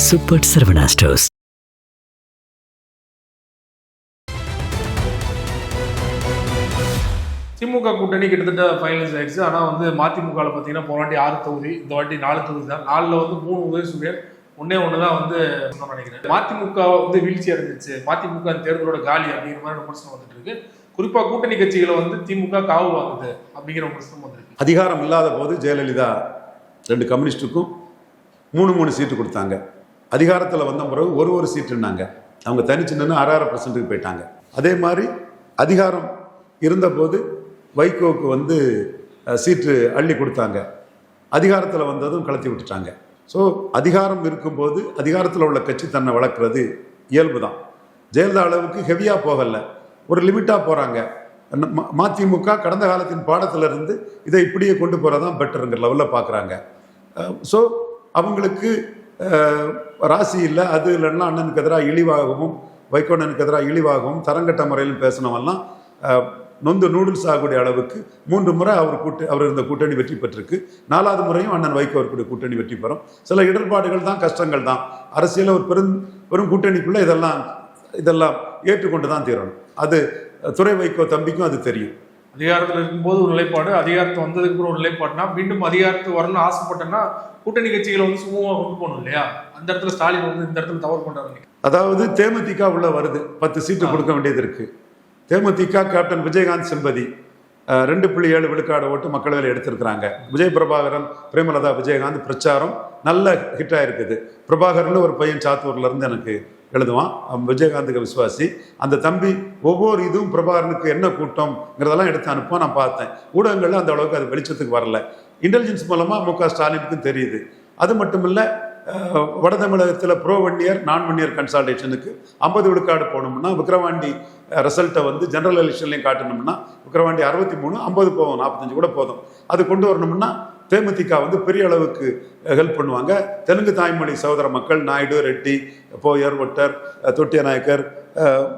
Super Saravana stores. திமுக கூட்டணி கிட்டத்தட்ட finalise ஆயிடுச்சு. ஆனால் வந்து மதிமுகவில் பார்த்தீங்கன்னா போன வாட்டி 6 தொகுதி, இந்த வாட்டி 4 தொகுதி தான். 4ல் வந்து 3 உதயசூரியன், ஒன்னே தான் வந்து நினைக்கிறேன். மதிமுக வந்து வீழ்ச்சி அடைஞ்சிச்சு, மதிமுக தேர்தலோட காலி அப்படிங்கிற மாதிரி விமர்சனம் வந்துட்டு இருக்கு. குறிப்பா கூட்டணி கட்சிகளை வந்து திமுக காவு வாங்குது அப்படிங்கிற விமர்சனம் வந்துருக்கு. அதிகாரம் இல்லாத போது ஜெயலலிதா 2 கம்யூனிஸ்டுக்கும் 3 சீட்டு கொடுத்தாங்க. அதிகாரத்தில் வந்த பிறகு ஒரு சீட்டுன்னாங்க. அவங்க தனிச்சின்னு 6.5% போயிட்டாங்க. அதே மாதிரி அதிகாரம் இருந்தபோது வைகோவுக்கு வந்து சீட்டு அள்ளி கொடுத்தாங்க. அதிகாரத்தில் வந்ததும் கலத்தி விட்டுட்டாங்க. ஸோ அதிகாரம் இருக்கும்போது அதிகாரத்தில் உள்ள கட்சி தன்னை வளர்க்குறது இயல்பு தான். ஜெயலலிதா அளவுக்கு ஹெவியாக போகலை, ஒரு லிமிட்டாக போகிறாங்க. மதிமுக கடந்த காலத்தின் பாடத்திலிருந்து இதை இப்படியே கொண்டு போகிறதான் பெட்டருங்கிற லெவலில் பார்க்குறாங்க. ஸோ அவங்களுக்கு ராசி இல்லை, அது இல்லைன்னா அண்ணனுக்கு எதிராக இழிவாகவும் வைகோ அண்ணனுக்கு எதிராக இழிவாகவும் தரங்கட்ட முறையிலும் பேசினவெல்லாம் நொந்து நூடுல்ஸ் ஆகக்கூடிய அளவுக்கு 3 முறை அவர் இருந்த கூட்டணி வெற்றி பெற்றிருக்கு. 4வது முறையும் அண்ணன் வைகோ அவர்களுடைய கூட்டணி வெற்றி பெறும். சில இடர்பாடுகள் தான், கஷ்டங்கள் தான். அரசியல் ஒரு பெரும் கூட்டணிக்குள்ளே இதெல்லாம் ஏற்றுக்கொண்டு தான் தீரணும். அது துரை வைகோ தம்பிக்கும் அது தெரியும். அதிகாரத்தில் இருக்கும்போது ஒரு நிலைப்பாடு, அதிகாரத்தை வந்ததுக்கு அப்புறம் ஒரு நிலைப்பாடுனா, மீண்டும் அதிகாரத்துக்கு வரணும்னு ஆசைப்பட்டேன்னா கூட்டணி கட்சிகளை வந்து சுமூகமாக கொண்டு போகணும் இல்லையா? அந்த இடத்துல ஸ்டாலின் வந்து இந்த இடத்துல தவறு பண்றாங்க. அதாவது தேமுதிக உள்ள வருது, 10 சீட்டு கொடுக்க வேண்டியது இருக்கு. தேமுதிக கேப்டன் விஜயகாந்த் சிம்பதி 2.7 விழுக்காடு ஓட்டு மக்களவையில் எடுத்திருக்கிறாங்க. விஜய் பிரபாகரன், பிரேமலதா விஜயகாந்த் பிரச்சாரம் நல்ல ஹிட்டாக இருக்குது. பிரபாகரன் ஒரு பையன் சாத்தூர்ல இருந்து எனக்கு எழுதுவான், விஜயகாந்துக்கு விசுவாசி. அந்த தம்பி ஒவ்வொரு இதுவும் பிரபாகரனுக்கு என்ன கூட்டம்ங்கிறதெல்லாம் எடுத்து அனுப்புவோம். நான் பார்த்தேன் ஊடகங்கள்ல அந்த அளவுக்கு அது வெளிச்சத்துக்கு வரல. இன்டெலிஜென்ஸ் மூலமா மு.க. ஸ்டாலினுக்கும் தெரியுது. அது மட்டும் இல்லை, வட தமிழகத்தில் ப்ரோ 1 இயர் நான் 1 இயர் கன்சால்டேஷனுக்கு 50 விழுக்காடு போகணும்னா விக்கிரவாண்டி ரிசல்ட்டை வந்து ஜெனரல் எலெக்ஷன்லையும் காட்டணும்னா விக்கிரவாண்டி 63, 50 போகும், 45 கூட போதும். அது கொண்டு வரணும்னா தேமுதிக வந்து பெரிய அளவுக்கு ஹெல்ப் பண்ணுவாங்க. தெலுங்கு தாய்மொழி சகோதர மக்கள் நாயுடு, ரெட்டி, போயர், ஒட்டர், தொட்டிய நாயக்கர்,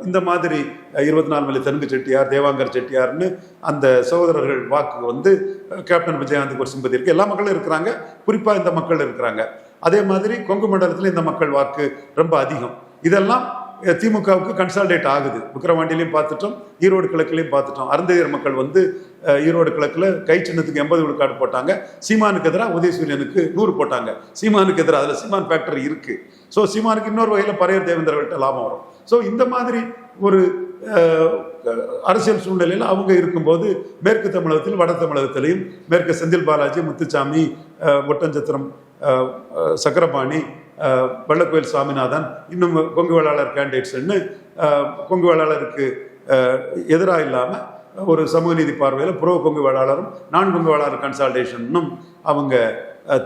இந்த மாதிரி 24 மணி தெலுங்கு செட்டியார், தேவாங்கர் செட்டியார்னு அந்த சகோதரர்கள் வாக்கு வந்து கேப்டன் விஜயகாந்துக்கு ஒரு சிம்பதி இருக்குது. எல்லா மக்களும் இருக்கிறாங்க, குறிப்பாக இந்த மக்கள் இருக்கிறாங்க. அதே மாதிரி கொங்கு மண்டலத்தில் இந்த மக்கள் வாக்கு ரொம்ப அதிகம். இதெல்லாம் திமுகவுக்கு கன்சால்டேட் ஆகுது. விக்கிரவாண்டிலையும் பார்த்துட்டோம், ஈரோடு கிழக்குலையும் பார்த்துட்டோம். அருந்தையர் மக்கள் வந்து ஈரோடு கிழக்கில் கை சின்னத்துக்கு 80 விழுக்காடு போட்டாங்க. சீமானுக்கு எதிராக உதயசூரியனுக்கு 100 போட்டாங்க. சீமானுக்கு எதிராக அதில் சீமான் ஃபேக்டரி இருக்கு. ஸோ சீமானுக்கு இன்னொரு வகையில் பரையர் தேவேந்திரர்கள்ட்ட லாபம் வரும். ஸோ இந்த மாதிரி ஒரு அரசியல் சூழ்நிலையில் அவங்க இருக்கும்போது மேற்கு தமிழகத்தில் வட தமிழகத்திலையும் மேற்கு செந்தில் பாலாஜி, முத்துசாமி, ஒட்டஞ்சத்திரம் சக்கரபாணி, வெள்ளக்கோயில் சாமிநாதன், இன்னும் கொங்கு வேளாளர் கேண்டிடேட்ஸ்ன்னு கொங்கு வேளாளருக்கு எதிராக இல்லாமல் ஒரு சமூக நீதி பார்வையில் ப்ரோ கொங்கு வேளாளரும் நான் கொங்கு வேளாளர் கன்சால்டேஷனும் அவங்க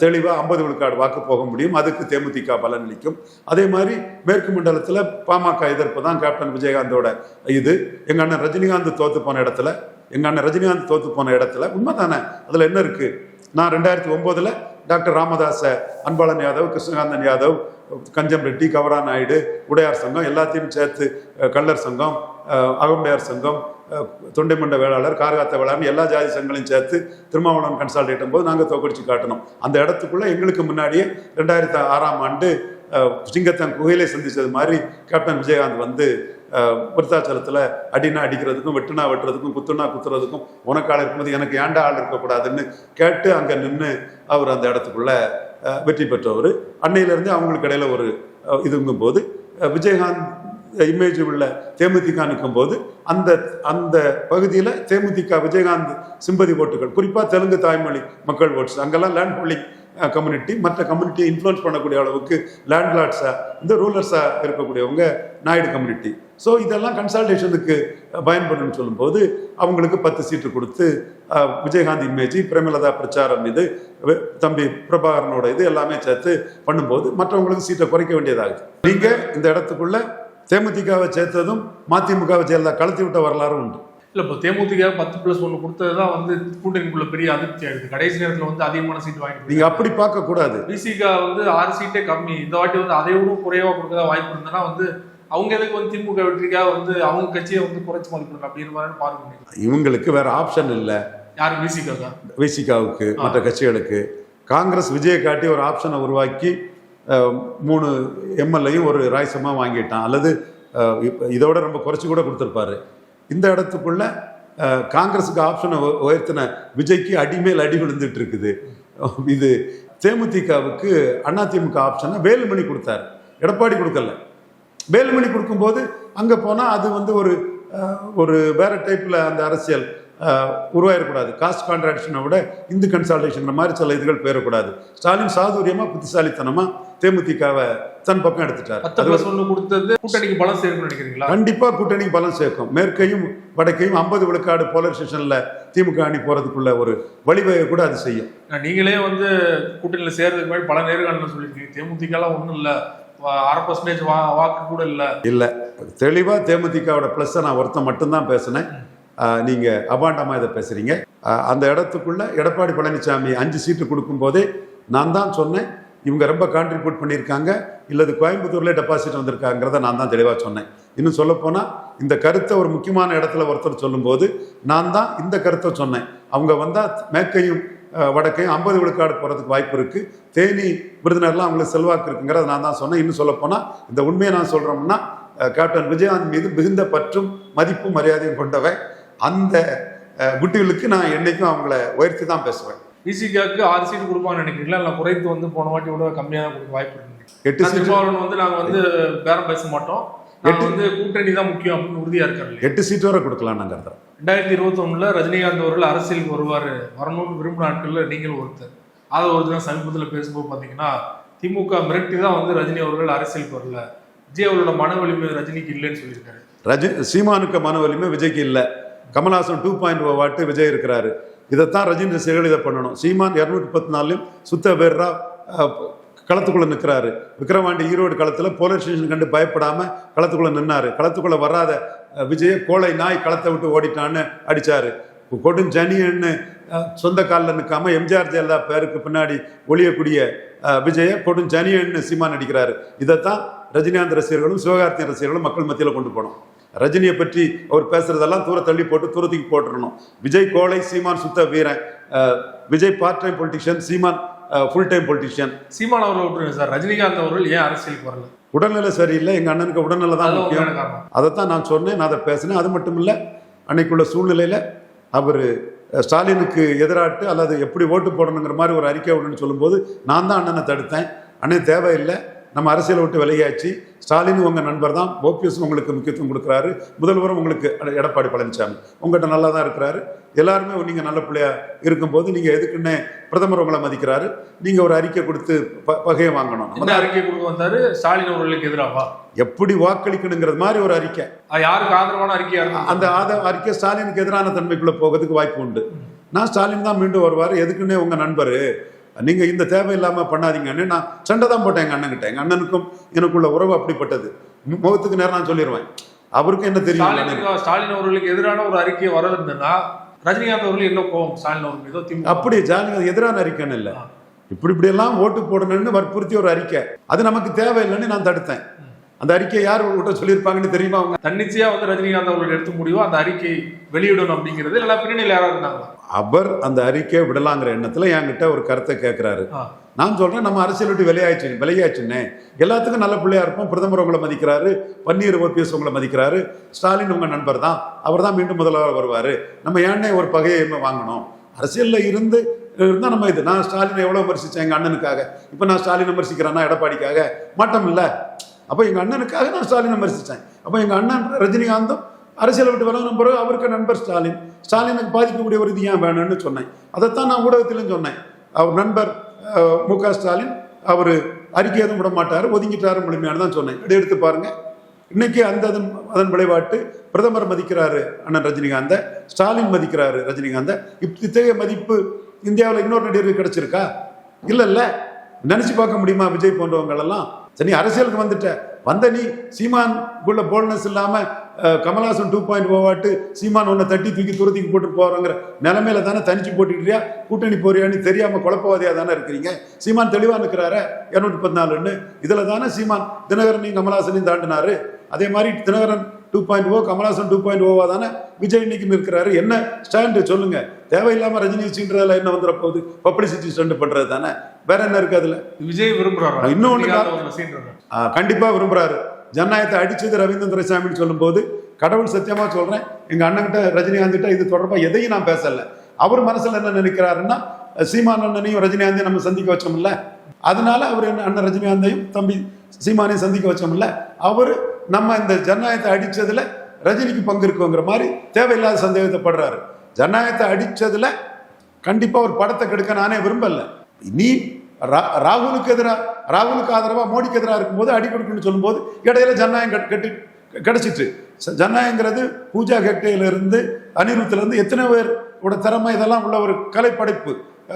தெளிவாக 50 விழுக்காடு வாக்கு போக முடியும். அதுக்கு தேமுதிக பலன் அளிக்கும். அதே மாதிரி மேற்கு மண்டலத்தில் பாமக எதிர்ப்பு தான் கேப்டன் விஜயகாந்தோட இது. எங்கள் அண்ணன் ரஜினிகாந்த் தோத்து போன இடத்துல உண்மை தானே, அதில் என்ன இருக்குது? நான் 2009 டாக்டர் ராமதாஸ, அன்பாளன் யாதவ், கிருஷ்ணகாந்தன் யாதவ், கஞ்சம் ரெட்டி, கவரா நாயுடு, உடையார் சங்கம் எல்லாத்தையும் சேர்த்து கள்ளர் சங்கம், அகமுடையார் சங்கம், தொண்டைமண்ட வேளாளர், கார்காத்த வேளாளர் எல்லா ஜாதி சங்கங்களையும் சேர்த்து திருமாவளவன் கன்சால்டேட்டும் போது நாங்கள் தோக்கடிச்சு காட்டணும். அந்த இடத்துக்குள்ள எங்களுக்கு முன்னாடியே 2006ஆம் ஆண்டு சிங்கத்தன் குகையிலே சந்திச்சது மாதிரி கேப்டன் விஜயகாந்த் வந்து விருத்தாச்சலத்தில் அடினா அடிக்கிறதுக்கும் வெட்டுனா வெட்டுறதுக்கும் குத்துனா குத்துறதுக்கும் உனக்கால இருக்கும்போது எனக்கு ஏண்டா ஆள் இருக்கக்கூடாதுன்னு கேட்டு அங்கே நின்று அவர் அந்த இடத்துக்குள்ள வெற்றி பெற்றவர். அன்னையிலேருந்து அவங்களுக்கு இடையில ஒரு இதுங்கும் போது விஜயகாந்த் இமேஜ் உள்ள தேமுதிக நிற்கும் போது அந்த பகுதியில் தேமுதிக விஜயகாந்த் சிம்பதி ஓட்டுகள், குறிப்பாக தெலுங்கு தாய்மொழி மக்கள் ஓட்ஸ், அங்கெல்லாம் லேண்ட் ஹோல்டிங் கம்யூனிட்டி, மற்ற கம்யூனிட்டியை இன்ஃப்ளூயன்ஸ் பண்ணக்கூடிய அளவுக்கு லேண்ட்லார்ட்ஸாக இந்த ரூலர்ஸாக இருக்கக்கூடியவங்க நாயுடு கம்யூனிட்டி. ஸோ இதெல்லாம் கன்சால்டேஷனுக்கு பயன்படுன்னு சொல்லும்போது அவங்களுக்கு 10 சீட்டு கொடுத்து விஜயகாந்த் இமேஜ், பிரேமலதா பிரச்சாரம், இது தம்பி பிரபாகரனோட இது எல்லாமே சேர்த்து பண்ணும்போது மற்றவங்களுக்கு சீட்டை குறைக்க வேண்டியதாகுது. நீங்கள் இந்த இடத்துக்குள்ள தேமுதிகவை சேர்த்ததும் மதிமுகவை ஜெயலலிதா கலத்தி விட்ட வரலாறு உண்டு. இல்லை, இப்போ தேமுதிக 10+1 கொடுத்தது தான் வந்து கூட்டணிக்குள்ள பெரிய அதிர்ச்சி ஆயிடுது. கடைசி நேரத்தில் வந்து அதிகமான சீட் வாங்கிட்டு நீங்கள் அப்படி பார்க்கக்கூடாது. விசிக வந்து 6 சீட்டே கம்மி, இந்த வாட்டி வந்து அதை விட குறைவாக கொடுக்கறதா வாய்ப்பு இருந்ததுன்னா வந்து அவங்க எதுக்கு வந்து திமுக வெற்றிக்காக வந்து அவங்க கட்சியை வந்து குறைச்சி மதிப்பிடணும் அப்படின்ற மாதிரி பார்க்க. இவங்களுக்கு வேற ஆப்ஷன் இல்லை. யாரு? விசிகாவுக்கு, மற்ற கட்சிகளுக்கு. காங்கிரஸ் விஜயை காட்டி ஒரு ஆப்ஷனை உருவாக்கி 3 எம்எல்ஏயும் ஒரு ராய்சமாக வாங்கிட்டான், அல்லது இதோட ரொம்ப குறைச்சி கூட கொடுத்துருப்பாரு. இந்த இடத்துக்குள்ள காங்கிரஸுக்கு ஆப்ஷனை உயர்த்தின விஜய்க்கு அடிமேல் அடி விழுந்துட்டு இருக்குது. இது தேமுதிகவுக்கு அதிமுக ஆப்ஷனை வேலுமணி கொடுத்தாரு, எடப்பாடி கொடுக்கல. வேலுமணி கொடுக்கும்போது அங்கே போனால் அது வந்து ஒரு வேற டைப்பில் அந்த அரசியல் உருவாயிடக்கூடாது. காஸ்ட் கான்ட்ராக்ஷனை விட இந்து கன்சால்டேஷன் மாதிரி சில இதுகள் போயிடக்கூடாது. ஸ்டாலின் சாதுரியமாக புத்திசாலித்தனமாக தேமுதிகவை தன் பக்கம் எடுத்துட்டார். கொடுத்தது கூட்டணிக்கு பலம் சேர்க்கும் நினைக்கிறீங்களா? கண்டிப்பாக கூட்டணிக்கு பலம் சேர்க்கும். மேற்கையும் வடக்கையும் 50 விழுக்காடு போலரைசேஷனில் திமுக அணி போகிறதுக்குள்ள ஒரு வழிவகை கூட அது செய்யும். நீங்களே வந்து கூட்டணியில் சேர்றதுக்கு முன்னாடி பல நேர்காணல சொல்லியிருக்கீங்க, தேமுதிகலாம் ஒன்றும் இல்லை, 1/2% வாக்கு கூட இல்லை. தெளிவாக தேமுதிகவோட ப்ளஸ்ஸை நான் ஒருத்தன் மட்டும்தான் பேசினேன். நீங்கள் அபாண்டமாக இதை பேசுகிறீங்க. அந்த இடத்துக்குள்ள எடப்பாடி பழனிசாமி 5 சீட்டு கொடுக்கும்போதே நான் தான் சொன்னேன், இவங்க ரொம்ப கான்ட்ரிபியூட் பண்ணியிருக்காங்க, இல்லது கோயம்புத்தூர்ல டெபாசிட் வந்திருக்காங்கிறத நான் தான் தெளிவாக சொன்னேன். இன்னும் சொல்லப்போனால் இந்த கருத்தை ஒரு முக்கியமான இடத்துல ஒருத்தர் சொல்லும்போது நான் தான் இந்த கருத்தை சொன்னேன். அவங்க வந்தால் மேற்கையும் வடக்கையும் 50 விழுக்காடு போகிறதுக்கு வாய்ப்பு இருக்குது, தேனி விருதுநர்லாம் அவங்களுக்கு செல்வாக்கு இருக்குங்கிறத நான் தான் சொன்னேன். இன்னும் சொல்லப்போனால் இந்த உண்மையை நான் சொல்கிறோம்னா கேப்டன் விஜயகாந்த் மீது மிகுந்த பற்றும் மதிப்பும் மரியாதையும் கொண்டவன். அந்த குட்டிகளுக்கு நான் என்னைக்கும் அவங்கள உயர்த்தி தான் பேசுவேன். விசிகாக்கு 6 சீட்டு கொடுப்பாங்கன்னு நினைக்கிறீங்களா, இல்லை குறைத்து வந்து போன வாட்டி விட கம்மியாக தான் கொடுக்க வாய்ப்பு இருக்கு? 8 சீட்டு வந்து நாங்கள் வந்து பேரம் பேச மாட்டோம், வந்து கூட்டணி தான் முக்கியம் அப்படின்னு உறுதியா இருக்காரு. 8 சீட்டு வரை கொடுக்கலாம். நாங்கள் 2021 ரஜினிகாந்த் அவர்கள் அரசியலுக்கு வரணும்னு விரும்பின நாட்கள்ல நீங்கள் ஒருத்தர். அதை ஒரு தினம் சமீபத்தில் பேசும்போது பார்த்தீங்கன்னா திமுக மிரட்டி தான் வந்து ரஜினி அவர்கள் அரசியலுக்கு வரல, விஜய் அவரோட மன வலிமை ரஜினிக்கு இல்லைன்னு சொல்லியிருக்காரு. சீமானுக்கு மன வலிமை விஜய்க்கு இல்லை. கமல்ஹாசன் 2.0 வாட்டு விஜய் இருக்கிறாரு. இதைத்தான் ரஜினி ரசிகர்கள் இதை பண்ணணும். சீமான் 214 சுத்த பேர்ரா களத்துக்குள்ள நிற்கிறாரு. விக்கிரவாண்டி ஈரோடு களத்தில் போலீஸ் ஸ்டேஷன் கண்டு பயப்படாம களத்துக்குள்ள நின்னாரு. களத்துக்குள்ள வராத விஜய கோழை நாய் களத்தை விட்டு ஓடிட்டான்னு அடிச்சாரு. கொடும் ஜனியன்னு சொந்த காலில் நிற்காம எம்ஜிஆர் ஜெயலலிதா பேருக்கு பின்னாடி ஒளியக்கூடிய விஜய கொடும் ஜனியன்னு சீமான் அடிக்கிறாரு. இதைத்தான் ரஜினிகாந்த் ரசிகர்களும் சிவகார்த்திகேயன் ரசிகர்களும் மக்கள் மத்தியில் கொண்டு போனோம். ரஜினியை பற்றி அவர் பேசுறதெல்லாம் தூர தள்ளி போட்டு தூரத்துக்கு போட்டுருணும். விஜய் கோழை, சீமான் சுத்த வீரன். விஜய் பார்ட் டைம் பொலிட்டிஷியன், சீமான் ஃபுல் டைம் பொலிட்டிஷியன். சீமான் அவர்கள் விட்டுருங்க சார், ரஜினிகாந்த் அவர்கள் ஏன் அரசியலுக்கு வரல? உடல்நிலை சரியில்லை. எங்க அண்ணனுக்கு உடல்நிலை தான் முக்கியம். அதைத்தான் நான் சொன்னேன், நான் அதை பேசினேன். அது மட்டும் இல்லை, அன்னைக்குள்ள சூழ்நிலையில அவர் ஸ்டாலினுக்கு எதிராட்டு அல்லது எப்படி ஓட்டு போடணுங்கிற மாதிரி ஒரு அறிக்கை விடணும்னு சொல்லும்போது நான் தான் அண்ணனை தடுத்தேன். அண்ணன் தேவையில்லை, நம்ம அரசியலை விட்டு விலகியாச்சு, ஸ்டாலின் உங்கள் நண்பர் தான், ஓபிஎஸ் உங்களுக்கு முக்கியத்துவம் கொடுக்குறாரு, முதல்வரும் உங்களுக்கு எடப்பாடி பழனிசாமி உங்கள்கிட்ட நல்லா தான் இருக்கிறாரு, எல்லாருமே நீங்கள் நல்ல பிள்ளையா இருக்கும்போது நீங்கள் எதுக்குன்னே பிரதமர் உங்களை மதிக்கிறாரு, நீங்கள் ஒரு அறிக்கை கொடுத்து பகையை வாங்கணும். அந்த அறிக்கை கொடுக்க வந்தாரு ஸ்டாலின் அவர்களுக்கு எதிராக எப்படி வாக்களிக்கணுங்கிறது மாதிரி ஒரு அறிக்கை, யாருக்கு ஆதரவான அறிக்கையா இருக்கும், அந்த அறிக்கை ஸ்டாலினுக்கு எதிரான தன்மைக்குள்ள போகிறதுக்கு வாய்ப்பு உண்டு. நான் ஸ்டாலின் தான் மீண்டும் வருவார், எதுக்குன்னே உங்கள் நண்பர், நீங்கள் இந்த தேவையில்லாமல் பண்ணாதீங்கன்னு நான் சண்டை தான் போட்டேன் எங்கள் அண்ணன்கிட்ட. எங்கள் அண்ணனுக்கும் எனக்குள்ள உறவு அப்படிப்பட்டது. முகத்துக்கு நேரம் நான் சொல்லிடுவேன், அவருக்கும் என்ன தெரியும். ஸ்டாலின் அவர்களுக்கு எதிரான ஒரு அறிக்கை வரதுன்னா ரஜினிகாந்த் அவர்கள் என்ன கோவம் ஸ்டாலின் அவர்கள் அப்படி ஸ்டாலின் எதிரான அறிக்கைன்னு இல்லை, இப்படியெல்லாம் ஓட்டு போடணும்னு வற்புறுத்தி ஒரு அறிக்கை, அது நமக்கு தேவையில்லைன்னு நான் தடுத்தேன். அந்த அறிக்கையை யார் உங்கள்கிட்ட சொல்லியிருப்பாங்கன்னு தெரியுமா? அவங்க தன்னிச்சையா வந்து ரஜினிகாந்த் அவர்கள் எடுத்து முடிவோ அந்த அறிக்கை வெளியிடணும் அப்படிங்கிறது எல்லா பின்னணியில் யாராவது இருந்தாங்க. அவர் அந்த அறிக்கையை விடலாங்கிற எண்ணத்துல என்கிட்ட ஒரு கருத்தை கேட்கிறாரு. நான் சொல்றேன், நம்ம அரசியல் விட்டு விளையாச்சுன்னே, எல்லாத்துக்கும் நல்ல பிள்ளையா இருப்போம், பிரதமர் உங்களை மதிக்கிறாரு, பன்னீர் ஓபிஎஸ் உங்களை மதிக்கிறாரு, ஸ்டாலின் உங்க நண்பர் தான், அவர் தான் மீண்டும் முதல்வர் வருவாரு, நம்ம ஏன்னே ஒரு பகையை வாங்கணும், அரசியல்ல இருந்தா நம்ம இது. நான் ஸ்டாலினை எவ்வளவு விமர்சிச்சேன் எங்க அண்ணனுக்காக, இப்ப நான் ஸ்டாலின் விமர்சிக்கிறேன்னா எடப்பாடிக்காக மாட்டம் இல்லை. அப்போ எங்க அண்ணனுக்காக நான் ஸ்டாலினை விமர்சித்தேன். அப்போ எங்க அண்ணன் ரஜினிகாந்தும் அரசியலை விட்டு விலகின பிறகு அவருக்கு நண்பர் ஸ்டாலினுக்கு பாதிக்கக்கூடிய ஒரு இது ஏன் வேணும்னு சொன்னேன். அதைத்தான் நான் ஊடகத்திலும் சொன்னேன். அவர் நண்பர் மு.க. ஸ்டாலின் அவர் அறிக்கை எதுவும் விட மாட்டார், ஒதுங்கிட்டாரு முழுமையான தான் சொன்னேன். எடுத்து பாருங்க, இன்னைக்கு அதன் விளைவாட்டு பிரதமர் மதிக்கிறாரு அண்ணன் ரஜினிகாந்தை, ஸ்டாலின் மதிக்கிறாரு ரஜினிகாந்தை. இத்தகைய மதிப்பு இந்தியாவில் இன்னொரு நடிகருக்கு கிடைச்சிருக்கா? இல்ல. நினைச்சு பார்க்க முடியுமா? விஜய் போன்றவங்களெல்லாம் சரி அரசியலுக்கு வந்த நீ சீமான் உள்ள போல்னஸ் இல்லாம கமல்ஹாசன் 2.0 வாட்டு சீமான் ஒன்ன தட்டி தூக்கி துரத்திக்கு போட்டு போறோங்கிற நிலைமையில தானே தனிச்சு போட்டுக்கிறியா, கூட்டணி போறியான்னு தெரியாம குழப்பவாதியா தானே இருக்கிறீங்க. சீமான் தெளிவா நிற்கிறாரு 214. இதுல தானே சீமான் தினகரனையும் கமல்ஹாசனையும் தாண்டினாரு. அதே மாதிரி தினகரன் 2.0, கமலஹாசன் 2.0 தானே விஜய் இன்னைக்கு நிற்கிறாரு. என்ன ஸ்டாண்டு சொல்லுங்க? தேவையில்லாம ரஜினி வச்சுன்றதுல என்ன வந்துட போகுது? பப்ளிசிட்டி ஸ்டண்ட் பண்றது தானே, வேற என்ன இருக்கு அதுல? விஜய் விரும்புறாரு, இன்னொன்னு கண்டிப்பா விரும்புறாரு. ஜனநாயகத்தை அடிச்சது ரவீந்திரன் துரைசாமின்னு சொல்லும் போது கடவுள் சத்தியமா சொல்றேன், எங்க அண்ணன்கிட்ட ரஜினிகாந்த் இது தொடர்பா எதையும் நான் பேசல. அவர் மனசுல என்ன நினைக்கிறாருன்னா, சீமான் அண்ணனையும் ரஜினிகாந்தையும் நம்ம சந்திக்க வச்சோம்ல, அதனால அவர் என்ன அண்ணன் ரஜினிகாந்தையும் தம்பி சீமானையும் சந்திக்க வச்சோம்ல, அவரு நம்ம இந்த ஜனநாயகத்தை அடிச்சதுல ரஜினிக்கு பங்கு இருக்குங்கிற மாதிரி தேவையில்லாத சந்தேகத்தைப்படுறாரு. ஜனநாயகத்தை அடிச்சதுல கண்டிப்பா ஒரு படத்தை கெடுக்க நானே விரும்பல. நீ ராகுலுக்கு ஆதரவா மோடிக்கு எதிராக இருக்கும்போது அடி கொடுக்கணும்னு சொல்லும் போது இடையில ஜனநாயகம் கிடைச்சிட்டு, ஜனநாயகங்கிறது பூஜா ஹெக்டேல இருந்து அனிருத்துல இருந்து எத்தனை பேரோட திறமை இதெல்லாம் உள்ள ஒரு கலைப்படைப்பு,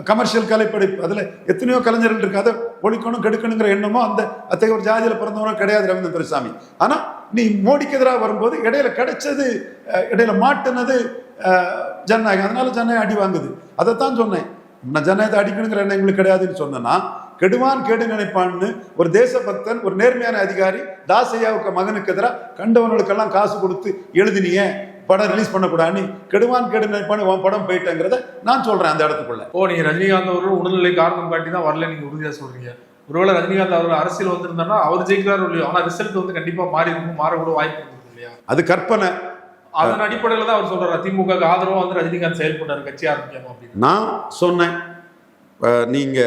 கமர்ஷியல் கலைப்படைப்பு. அதுல எத்தனையோ கலைஞர்கள் இருக்கு. அதை ஒழிக்கணும் கெடுக்கணுங்கிற எண்ணமோ அந்த அத்தகைய ஒரு ஜாதியில பிறந்தவனும் கிடையாது ரவீந்திரன் துரைசாமி. ஆனா நீ மோடிக்கு எதிராக வரும்போது இடையில கிடைச்சது, இடையில மாட்டுனது ஜனநாயகம். அதனால ஜனநாயகம் அடி வாங்குது. அதைத்தான் சொன்னேன், நான் ஜனநாயகத்தை அடிக்கணுங்கிற எண்ணம் எங்களுக்கு கிடையாதுன்னு சொன்னா, கெடுவான் கேடு நினைப்பான்னு ஒரு தேசபக்தன், ஒரு நேர்மையான அதிகாரி தாசையாவுக்கு மகனுக்கு எதிராக கண்டவனுக்கெல்லாம் காசு கொடுத்து எழுதினிய படம் ரிலீஸ் பண்ணக்கூடாது, கெடுவான் கேடு நினைப்பான்னு உன் படம் போயிட்டேங்கிறத நான் சொல்றேன் அந்த இடத்துக்குள்ள. நீங்க ரஜினிகாந்த் அவர்கள் உடல்நிலை காரணம் காட்டி தான் வரல நீங்க உறுதியா சொல்றீங்க. ஒருவேளை ரஜினிகாந்த் அவர்கள் அரசியல் வந்திருந்தாருன்னா அவர் ஜெயிக்கிறாரு இல்லையோ, ஆனா ரிசல்ட் வந்து கண்டிப்பா மாறி இருக்கும், மாறக்கூட வாய்ப்பு இருக்கு இல்லையா? அது கற்பனை. அதன் அடிப்படையில தான் அவர் சொல்றாரு திமுக ஆதரவா வந்து ரஜினிகாந்த் செயல்பட்டாரு கட்சி ஆரம்பிக்காம அப்படின்னு. நான் சொன்னேன், நீங்க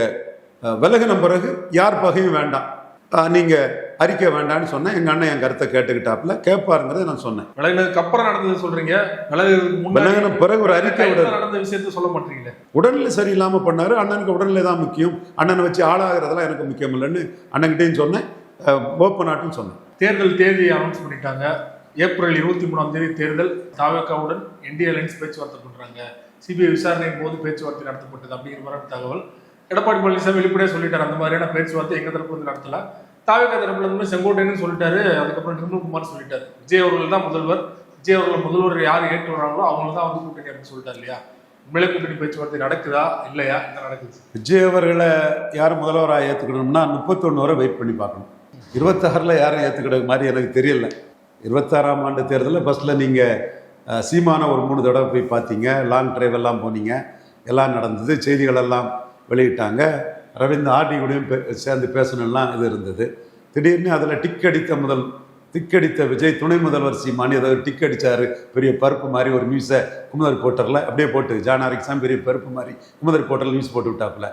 விலகின பிறகு யார் பகையும் வேண்டாம், நீங்க அறிக்கை வேண்டாம்னு சொன்னேன். எங்க அண்ணன் என் கருத்தை கேட்டுக்கிட்டாப்புல, கேட்பாருங்கிறத நான் சொன்னேன். விலகினதுக்கு அப்புறம் நடந்தது சொல்றீங்க, விலகின பிறகு ஒரு அறிக்கை நடந்த விஷயத்த சொல்ல மாட்டீங்களே. உடல்நிலை சரியில்லாம பண்ணாரு. அண்ணனுக்கு உடல்நிலை தான் முக்கியம், அண்ணனை வச்சு ஆளாகிறதெல்லாம் எனக்கு முக்கியம் இல்லைன்னு அண்ணன்கிட்டையும் சொன்னேன், ஓப்பனாட்டும் சொன்னேன். தேர்தல் தேதியை அனௌன்ஸ் பண்ணிட்டாங்க. ஏப்ரல் 23 தேர்தல். தாவேகாவுடன் இந்திய அலையன்ஸ் பேச்சுவார்த்தை பண்றாங்க. சிபிஐ விசாரணையின் போது பேச்சுவார்த்தை நடத்தப்பட்டது அப்படிங்கிற மாதிரி தகவல். எடப்பாடி பழனிசாமி வெளிப்படையா சொல்லிட்டாரு, அந்த மாதிரியான பேச்சுவார்த்தை எங்க தரப்பு வந்து நடத்தல. தாவேகா தரப்புல இருந்து செங்கோட்டையன் சொல்லிட்டாரு, அதுக்கப்புறம் நிர்மல்குமார் சொல்லிட்டாரு. விஜய் அவர்கள் தான் முதல்வர், விஜய் அவர்கள் முதல்வர் யார் ஏற்று வராங்களோ அவங்க தான் வந்து கூட்டணி அப்படின்னு சொல்லிட்டாரு இல்லையா? உண்மையிலே கூட்டணி பேச்சுவார்த்தை நடக்குதா இல்லையா, என்ன நடக்குது? விஜய் அவர்களை யார் முதல்வராக ஏற்றுக்கணும்னா 31 வரை வெயிட் பண்ணி பார்க்கணும். 26 யாரும் ஏற்றுக்கிற மாதிரி எனக்கு தெரியல. 26ஆம் ஆண்டு தேர்தலில் ஃபர்ஸ்ட்ல நீங்கள் சீமான ஒரு 3 தடவை போய் பார்த்தீங்க, லாங் டிரைவ் எல்லாம் போனீங்க, எல்லாம் நடந்தது, செய்திகள் எல்லாம் வெளியிட்டாங்க. ரவீந்திர ஆர்டி கூடயும் சேர்ந்து பேசணும்லாம் இது இருந்தது. திடீர்னு அதில் டிக் அடித்த விஜய் துணை முதல்வர் சீமானி ஏதாவது டிக் அடித்தார், பெரிய பருப்பு மாதிரி ஒரு நியூஸை குமுதர் போட்டரில் அப்படியே போட்டு, ஜானாரிக்ஸாம் பெரிய பருப்பு மாதிரி குமுதர் போட்டரில் நியூஸ் போட்டு விட்டாப்புல.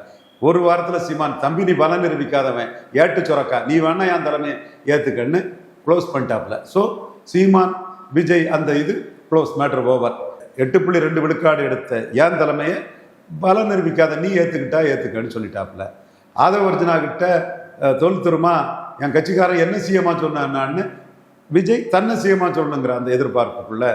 ஒரு வாரத்தில் சீமான், தம்பி நீ பலம் நிரூபிக்காதவன், ஏட்டு சுரக்கா, நீ வேணா என் தலைமையை ஏற்றுக்கன்னு க்ளோஸ் பண்ணிட்டாப்புல. ஸோ சீமான் விஜய் அந்த இது க்ளோஸ், மேட்டர் ஓவர். 8.2 விழுக்காடு எடுத்த ஏன் தலைமையை பலம் நிரூபிக்காத நீ ஏற்றுக்கன்னு சொல்லிட்டாப்புல. ஆதவர்ஜனா கிட்ட தொல்துருமா என் கட்சிக்காரன் என்ன சிஎம்மா சொன்னான்னு விஜய் தன்னை சிஎம்மா சொல்லணுங்கிற அந்த எதிர்பார்ப்புக்குள்ள